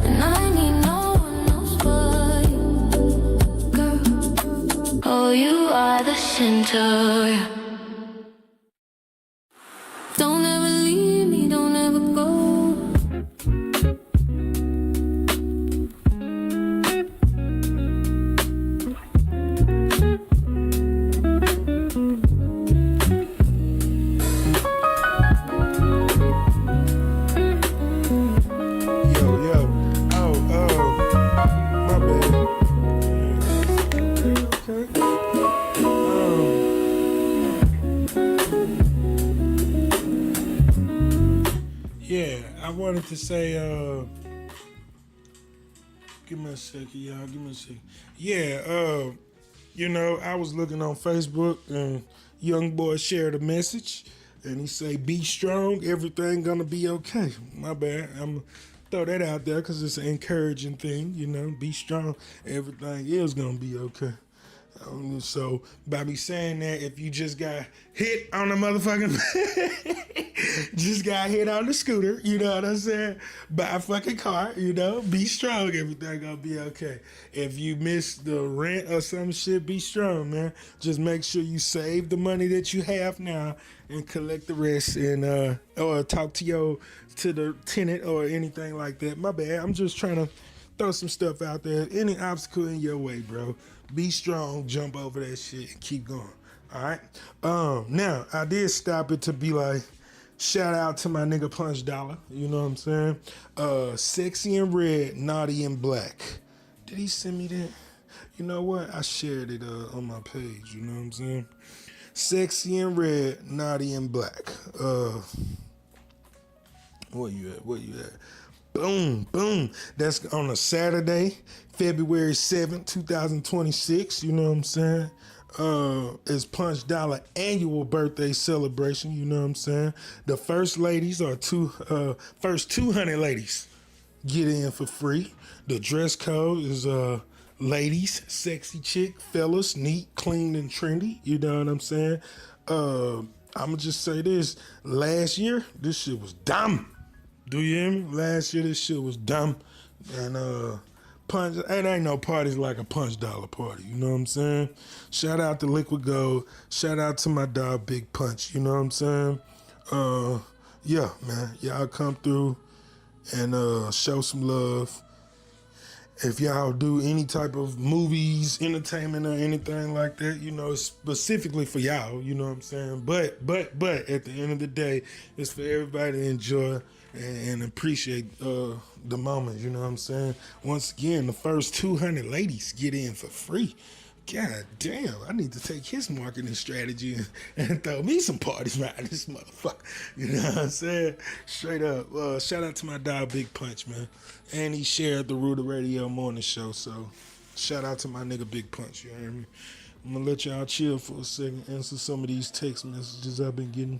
A: and I need no one else but you, girl. Oh, you are the center. Don't ever leave me, don't ever go.
B: Yo. My bad. Okay. Yeah, I wanted to say, give me a second, y'all. Give me a second. Yeah, you know, I was looking on Facebook and young boy shared a message and he say, be strong, everything gonna be okay. My bad. I'm throw that out there because it's an encouraging thing, you know. Be strong, everything is gonna be okay. So by me saying that, if you just got hit on the motherfucking, just got hit on the scooter, you know what I'm saying? By a fucking car, you know, be strong, everything gonna be okay. If you miss the rent or some shit, be strong, man. Just make sure you save the money that you have now and collect the rest, and or talk to the tenant or anything like that. My bad. I'm just trying to throw some stuff out there. Any obstacle in your way, bro, be strong, jump over that shit, and keep going. All right. Now I did stop it to be like, Shout out to my nigga Punch Dollar. You know what I'm saying? Sexy in red, naughty in black. Did he send me that? You know what? I shared it on my page. You know what I'm saying? Sexy in red, naughty in black. Where you at? Boom, boom. That's on a Saturday, February 7th, 2026. You know what I'm saying? It's Punch Dollar annual birthday celebration. You know what I'm saying? The first ladies are first 200 ladies get in for free. The dress code is ladies, sexy chick, fellas, neat, clean, and trendy. You know what I'm saying? I'ma just say this. Last year, this shit was dumb. Do you hear me? Last year, this shit was dumb. And Punch, it ain't no parties like a Punch Dollar party. You know what I'm saying? Shout out to Liquid Gold. Shout out to my dog Big Punch. You know what I'm saying? Yeah, man. Y'all come through and show some love. If y'all do any type of movies, entertainment, or anything like that, you know, it's specifically for y'all, you know what I'm saying? But at the end of the day, it's for everybody to enjoy and appreciate the moment, you know what I'm saying? Once again, the first 200 ladies get in for free. God damn, I need to take his marketing strategy and throw me some parties around this motherfucker. You know what I'm saying? Straight up. Shout out to my dog Big Punch, man. And he shared the Rooted Radio morning show, so shout out to my nigga Big Punch, you hear me? I'm gonna let y'all chill for a second, answer some of these text messages I've been getting.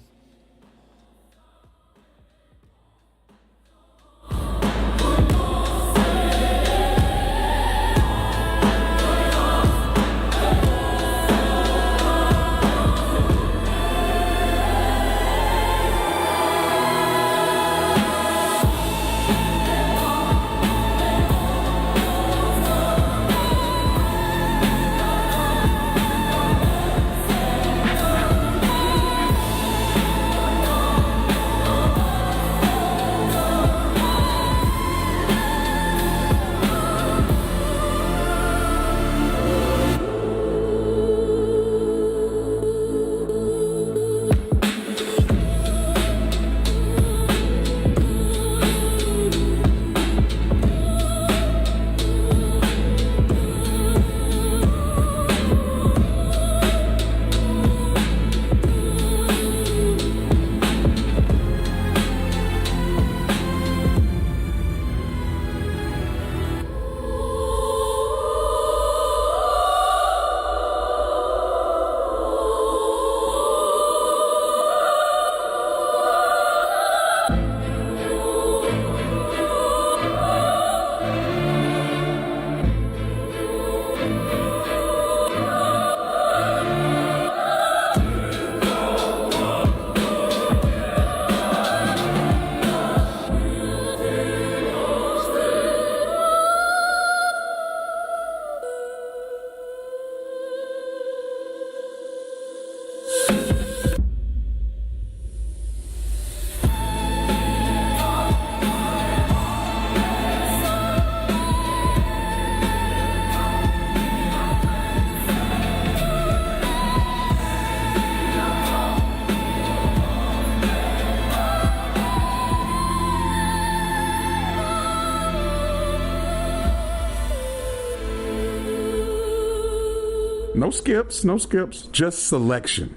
C: No skips, just selection.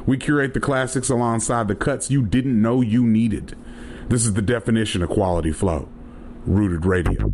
C: We curate the classics alongside the cuts you didn't know you needed. This is the definition of quality flow. Rooted Radio.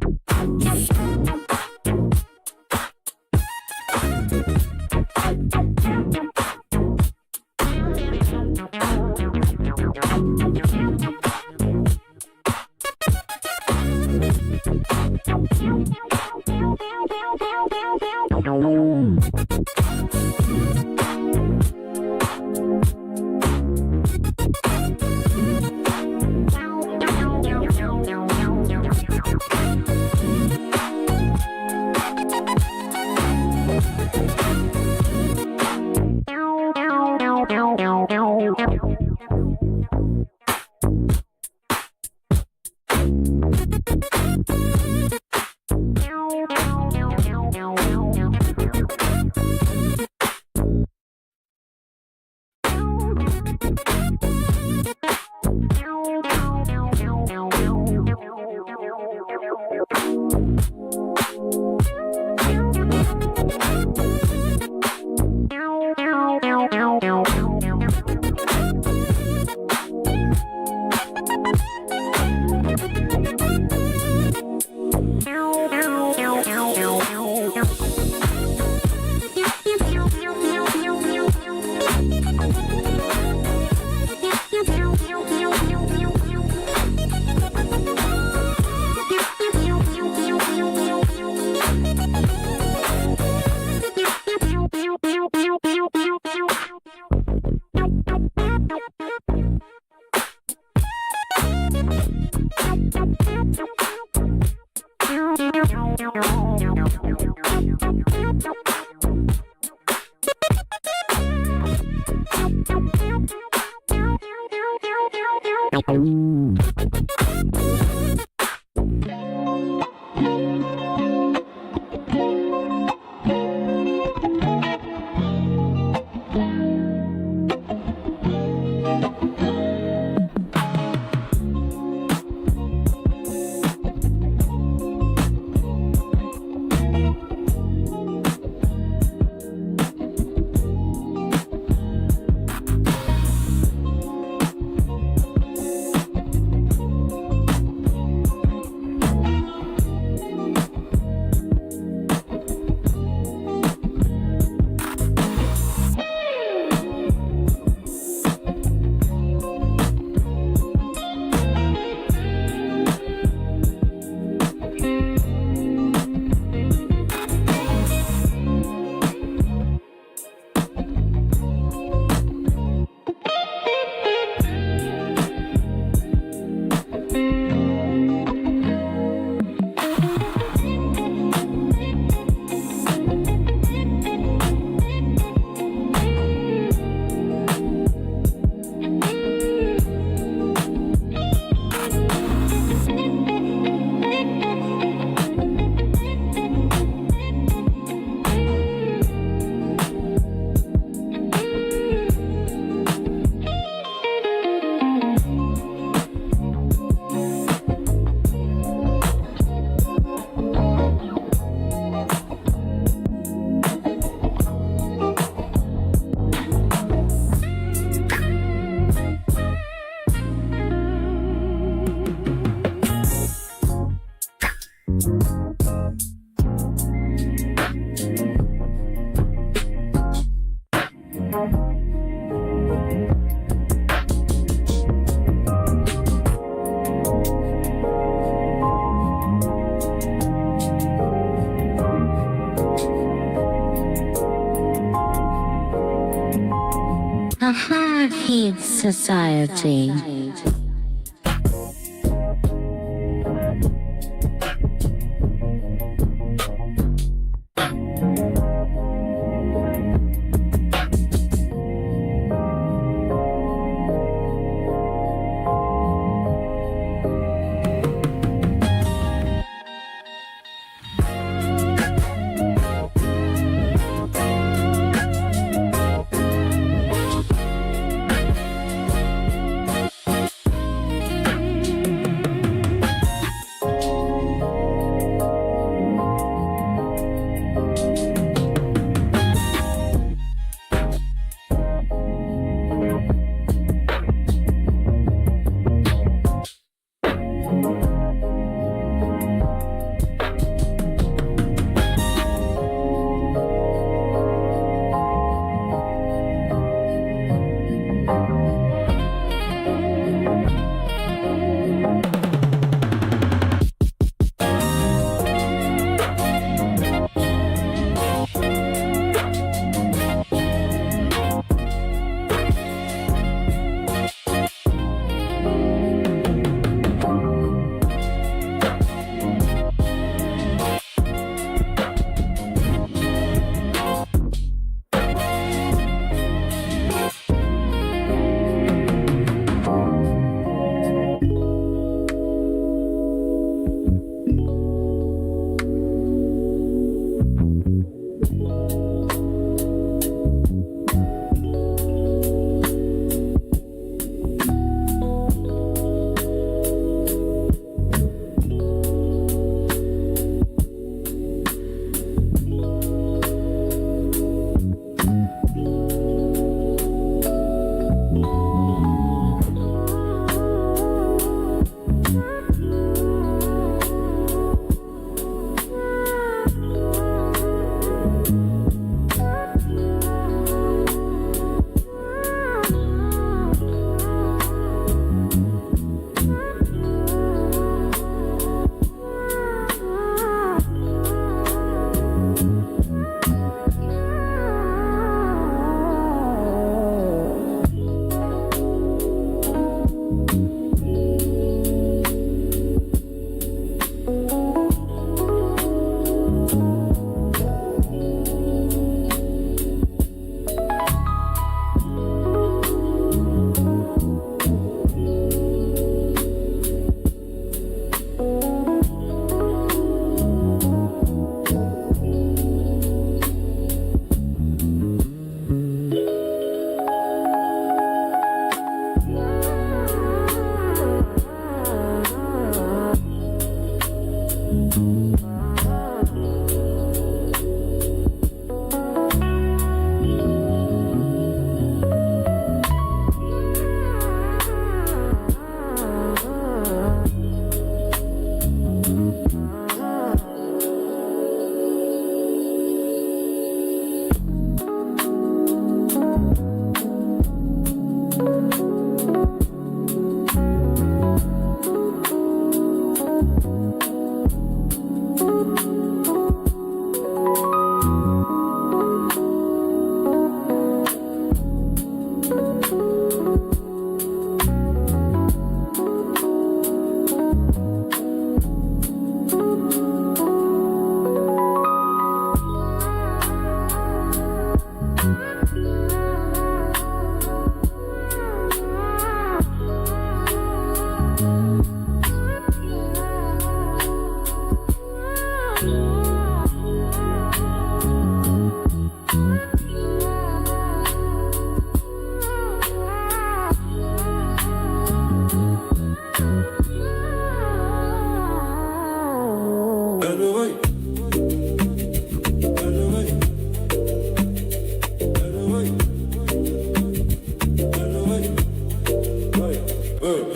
A: A hard-hit society.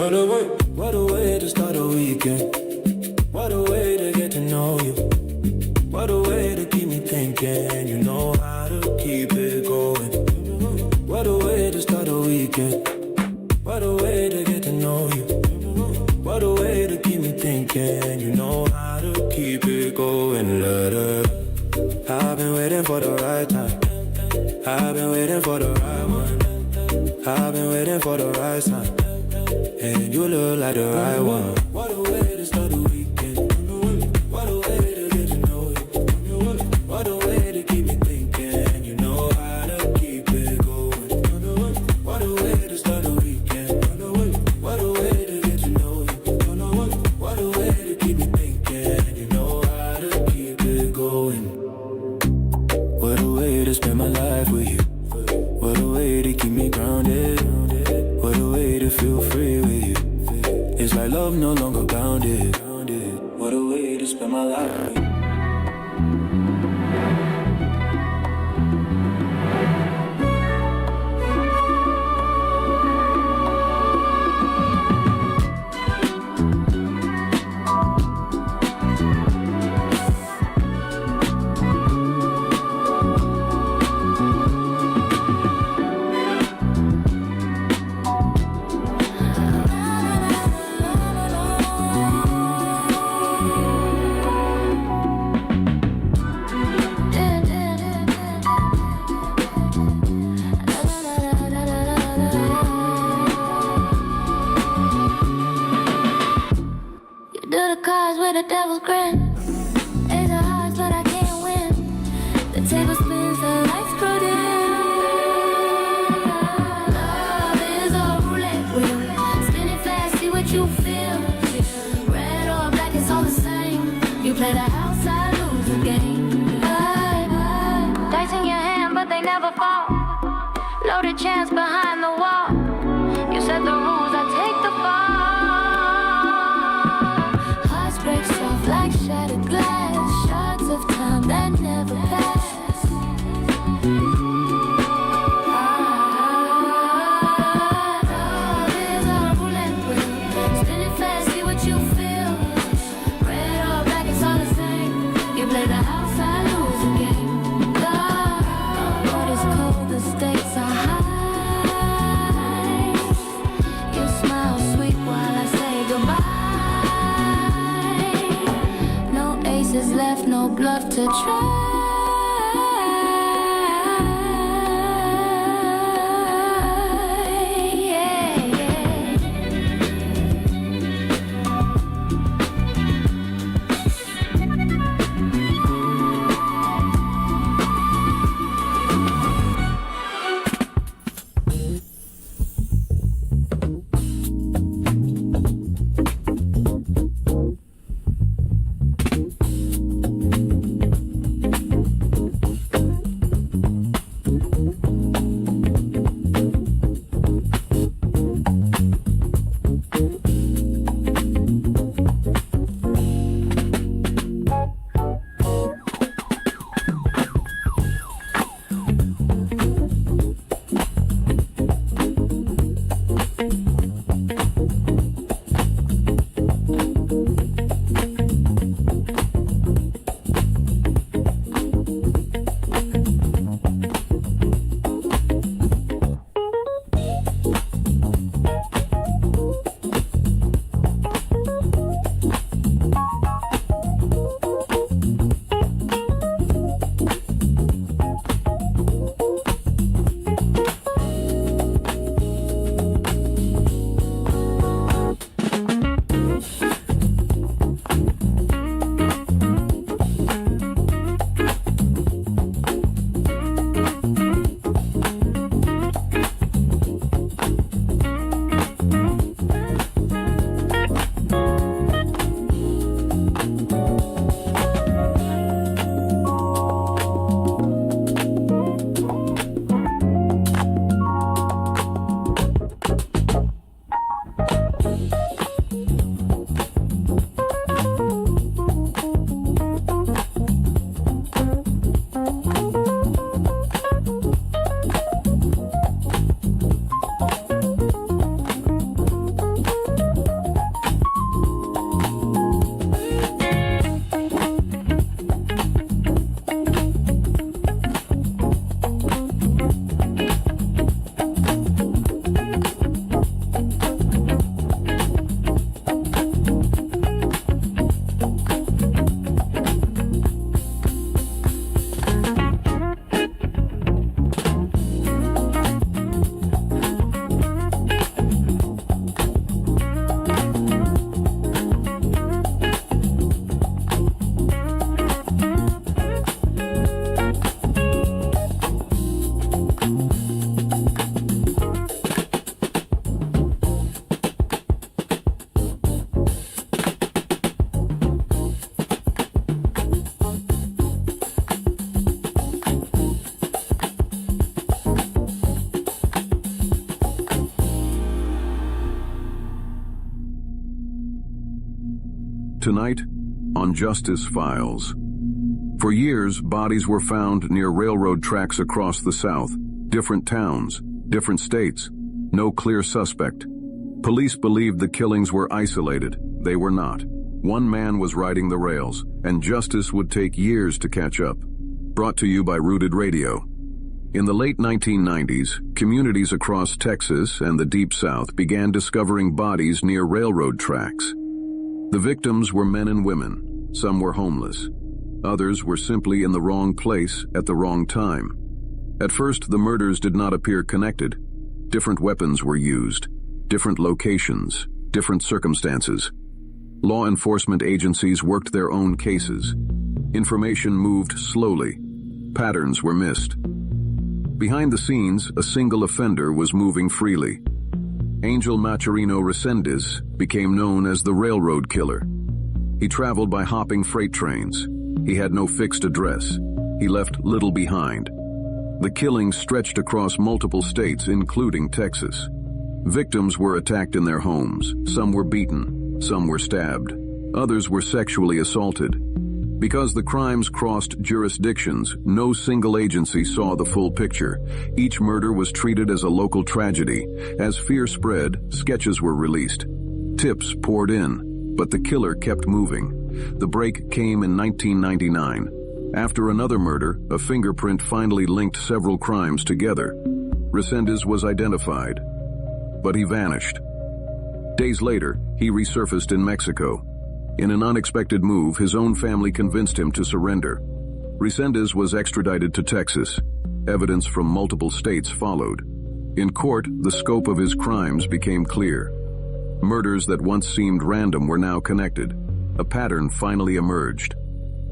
D: What a way to start a weekend. What a way to get to know you. What a way to keep me thinking. You know how to keep it going. What a way to start a weekend. What a way to get to know you. What a way to keep me thinking. You know how to keep it going. I've been waiting for the right time. I've been waiting for the right one. I've been waiting for the right time. And you look like the right one. What a way to start the weekend. What a way to get to know you. What a way to keep me thinking. You know how to keep it going. What a way to start the weekend. What a way to get to know you. What a way to keep me thinking. You know how to keep it going. What a way to spend my life with you. What a way to keep me grounded. What a way to feel free with you. It's like love no longer bounded. What a way to spend my life with you.
A: Do the cards with a devil's grin. Ace of hearts, but I can't win. The table spins, the lights crowded in. Love is a roulette wheel. Spinning fast, see what you feel. Red or black, it's all the same. You play the house, I lose the game. Dice in your hand, but they never fall. Loaded chance behind the wall. You set the rules, I take the fall. Break soft like shattered glass. Shards of time that never pass. Love is a roulette wheel. Spin it fast, see what you feel. Red or black, it's all the same. You play the house, I lose the game. Love, what is cold, the stakes are high. You smile sweet while I say goodbye. Aces left, no bluff to try.
E: Tonight, on Justice Files. For years, bodies were found near railroad tracks across the South. Different towns, different states, no clear suspect. Police believed the killings were isolated. They were not. One man was riding the rails, and justice would take years to catch up. Brought to you by Rooted Radio. In the late 1990s, communities across Texas and the Deep South began discovering bodies near railroad tracks. The victims were men and women. Some were homeless. Others were simply in the wrong place at the wrong time. At first, the murders did not appear connected. Different weapons were used, different locations, different circumstances. Law enforcement agencies worked their own cases. Information moved slowly. Patterns were missed. Behind the scenes, a single offender was moving freely. Angel Maturino Resendez became known as the Railroad Killer. He traveled by hopping freight trains. He had no fixed address. He left little behind. The killings stretched across multiple states, including Texas. Victims were attacked in their homes. Some were beaten. Some were stabbed. Others were sexually assaulted. Because the crimes crossed jurisdictions, no single agency saw the full picture. Each murder was treated as a local tragedy. As fear spread, sketches were released. Tips poured in, but the killer kept moving. The break came in 1999. After another murder, a fingerprint finally linked several crimes together. Resendez was identified, but he vanished. Days later, he resurfaced in Mexico. In an unexpected move, his own family convinced him to surrender. Resendez was extradited to Texas. Evidence from multiple states followed. In court, the scope of his crimes became clear. Murders that once seemed random were now connected. A pattern finally emerged.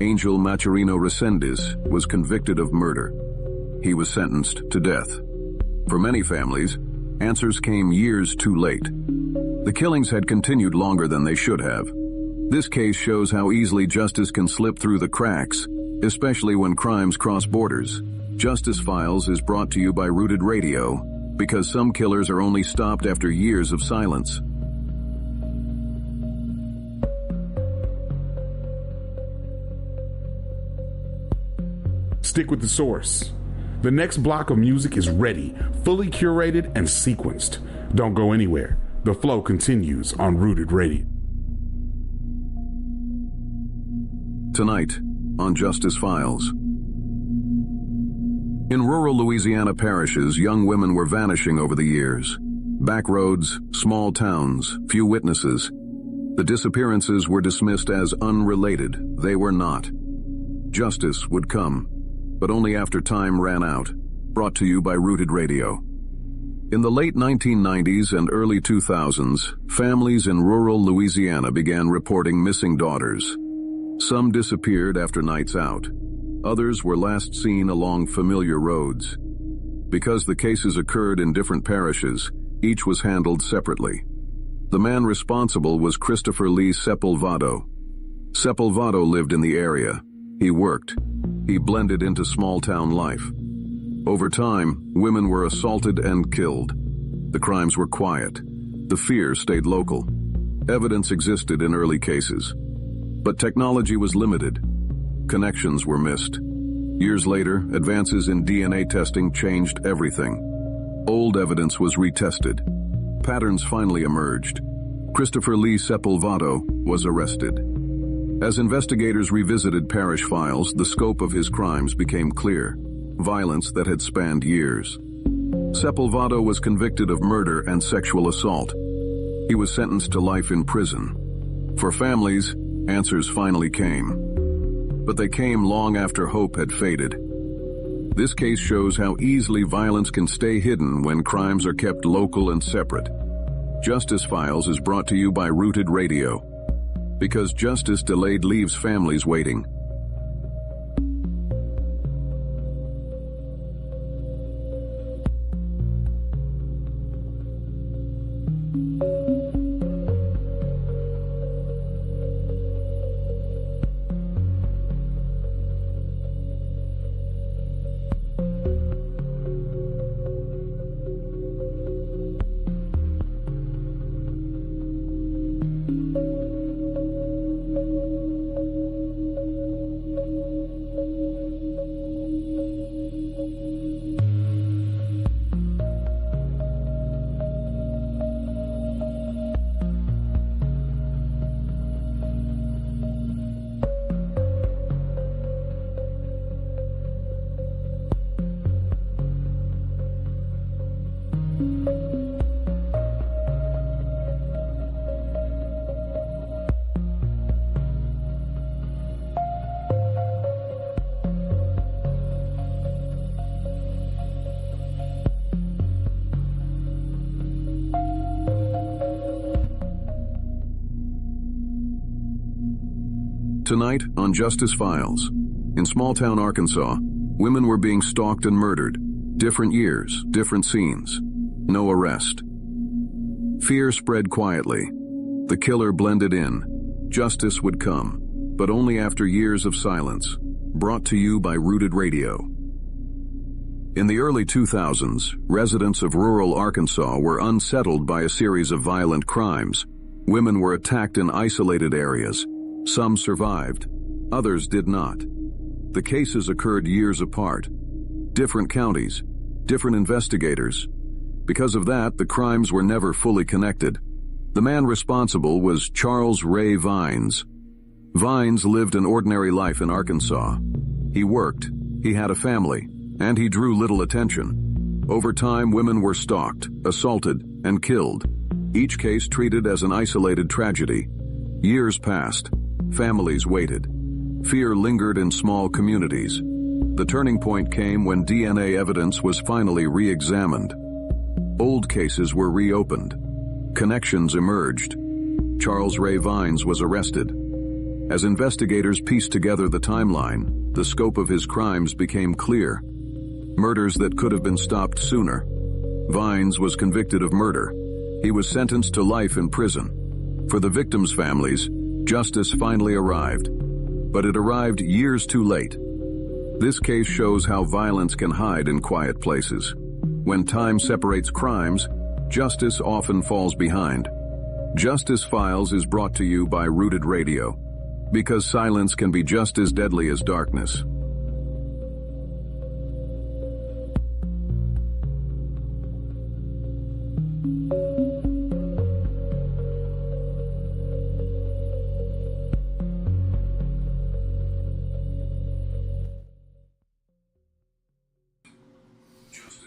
E: Angel Maturino Resendez was convicted of murder. He was sentenced to death. For many families, answers came years too late. The killings had continued longer than they should have. This case shows how easily justice can slip through the cracks, especially when crimes cross borders. Justice Files is brought to you by Rooted Radio, because some killers are only stopped after years of silence.
C: Stick with the source. The next block of music is ready, fully curated and sequenced. Don't go anywhere. The flow continues on Rooted Radio.
E: Tonight, on Justice Files. In rural Louisiana parishes, young women were vanishing over the years. Back roads, small towns, few witnesses. The disappearances were dismissed as unrelated. They were not. Justice would come, but only after time ran out. Brought to you by Rooted Radio. In the late 1990s and early 2000s, families in rural Louisiana began reporting missing daughters. Some disappeared after nights out. Others were last seen along familiar roads. Because the cases occurred in different parishes, each was handled separately. The man responsible was Christopher Lee Sepulvado. Sepulvado lived in the area. He worked. He blended into small-town life. Over time, women were assaulted and killed. The crimes were quiet. The fear stayed local. Evidence existed in early cases. But technology was limited. Connections were missed. Years later, advances in DNA testing changed everything. Old evidence was retested. Patterns finally emerged. Christopher Lee Sepulvado was arrested. As investigators revisited parish files, the scope of his crimes became clear. Violence that had spanned years. Sepulvado was convicted of murder and sexual assault. He was sentenced to life in prison. For families, answers finally came. But they came long after hope had faded. This case shows how easily violence can stay hidden when crimes are kept local and separate. Justice Files is brought to you by Rooted Radio. Because justice delayed leaves families waiting. Tonight on Justice Files. In small-town Arkansas, women were being stalked and murdered. Different years, different scenes. No arrest. Fear spread quietly. The killer blended in. Justice would come, but only after years of silence. Brought to you by Rooted Radio. In the early 2000s, residents of rural Arkansas were unsettled by a series of violent crimes. Women were attacked in isolated areas. Some survived, others did not. The cases occurred years apart. Different counties, different investigators. Because of that, the crimes were never fully connected. The man responsible was Charles Ray Vines. Vines lived an ordinary life in Arkansas. He worked, he had a family, and he drew little attention. Over time, women were stalked, assaulted, and killed. Each case treated as an isolated tragedy. Years passed. Families waited. Fear lingered in small communities. The turning point came when DNA evidence was finally re-examined. Old cases were reopened. Connections emerged. Charles Ray Vines was arrested. As investigators pieced together the timeline, the scope of his crimes became clear. Murders that could have been stopped sooner. Vines was convicted of murder. He was sentenced to life in prison. For the victims' families, justice finally arrived, but it arrived years too late. This case shows how violence can hide in quiet places. When time separates crimes, justice often falls behind. Justice Files is brought to you by Rooted Radio, because silence can be just as deadly as darkness.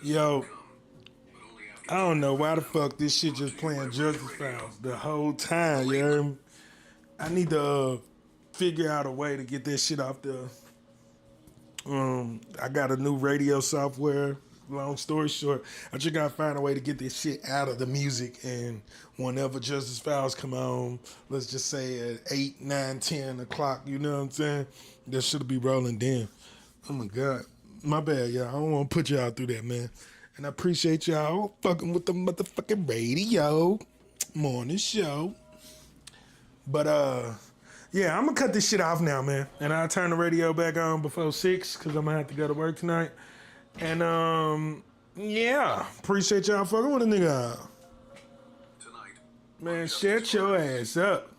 B: Yo, I don't know why the fuck this shit just playing Justice Files the whole time, you heard me? I need to figure out a way to get that shit off there. I got a new radio software. Long story short, I just gotta find a way to get this shit out of the music, and whenever Justice Files come on, let's just say at 8, 9, 10 o'clock, you know what I'm saying? That should be rolling then. Oh my God. My bad, y'all. I don't want to put y'all through that, man. And I appreciate y'all fucking with the motherfucking radio morning show. But, yeah, I'm going to cut this shit off now, man. And I'll turn the radio back on before 6 because I'm going to have to go to work tonight. And, yeah, appreciate y'all fucking with a nigga. Man, shut your ass up.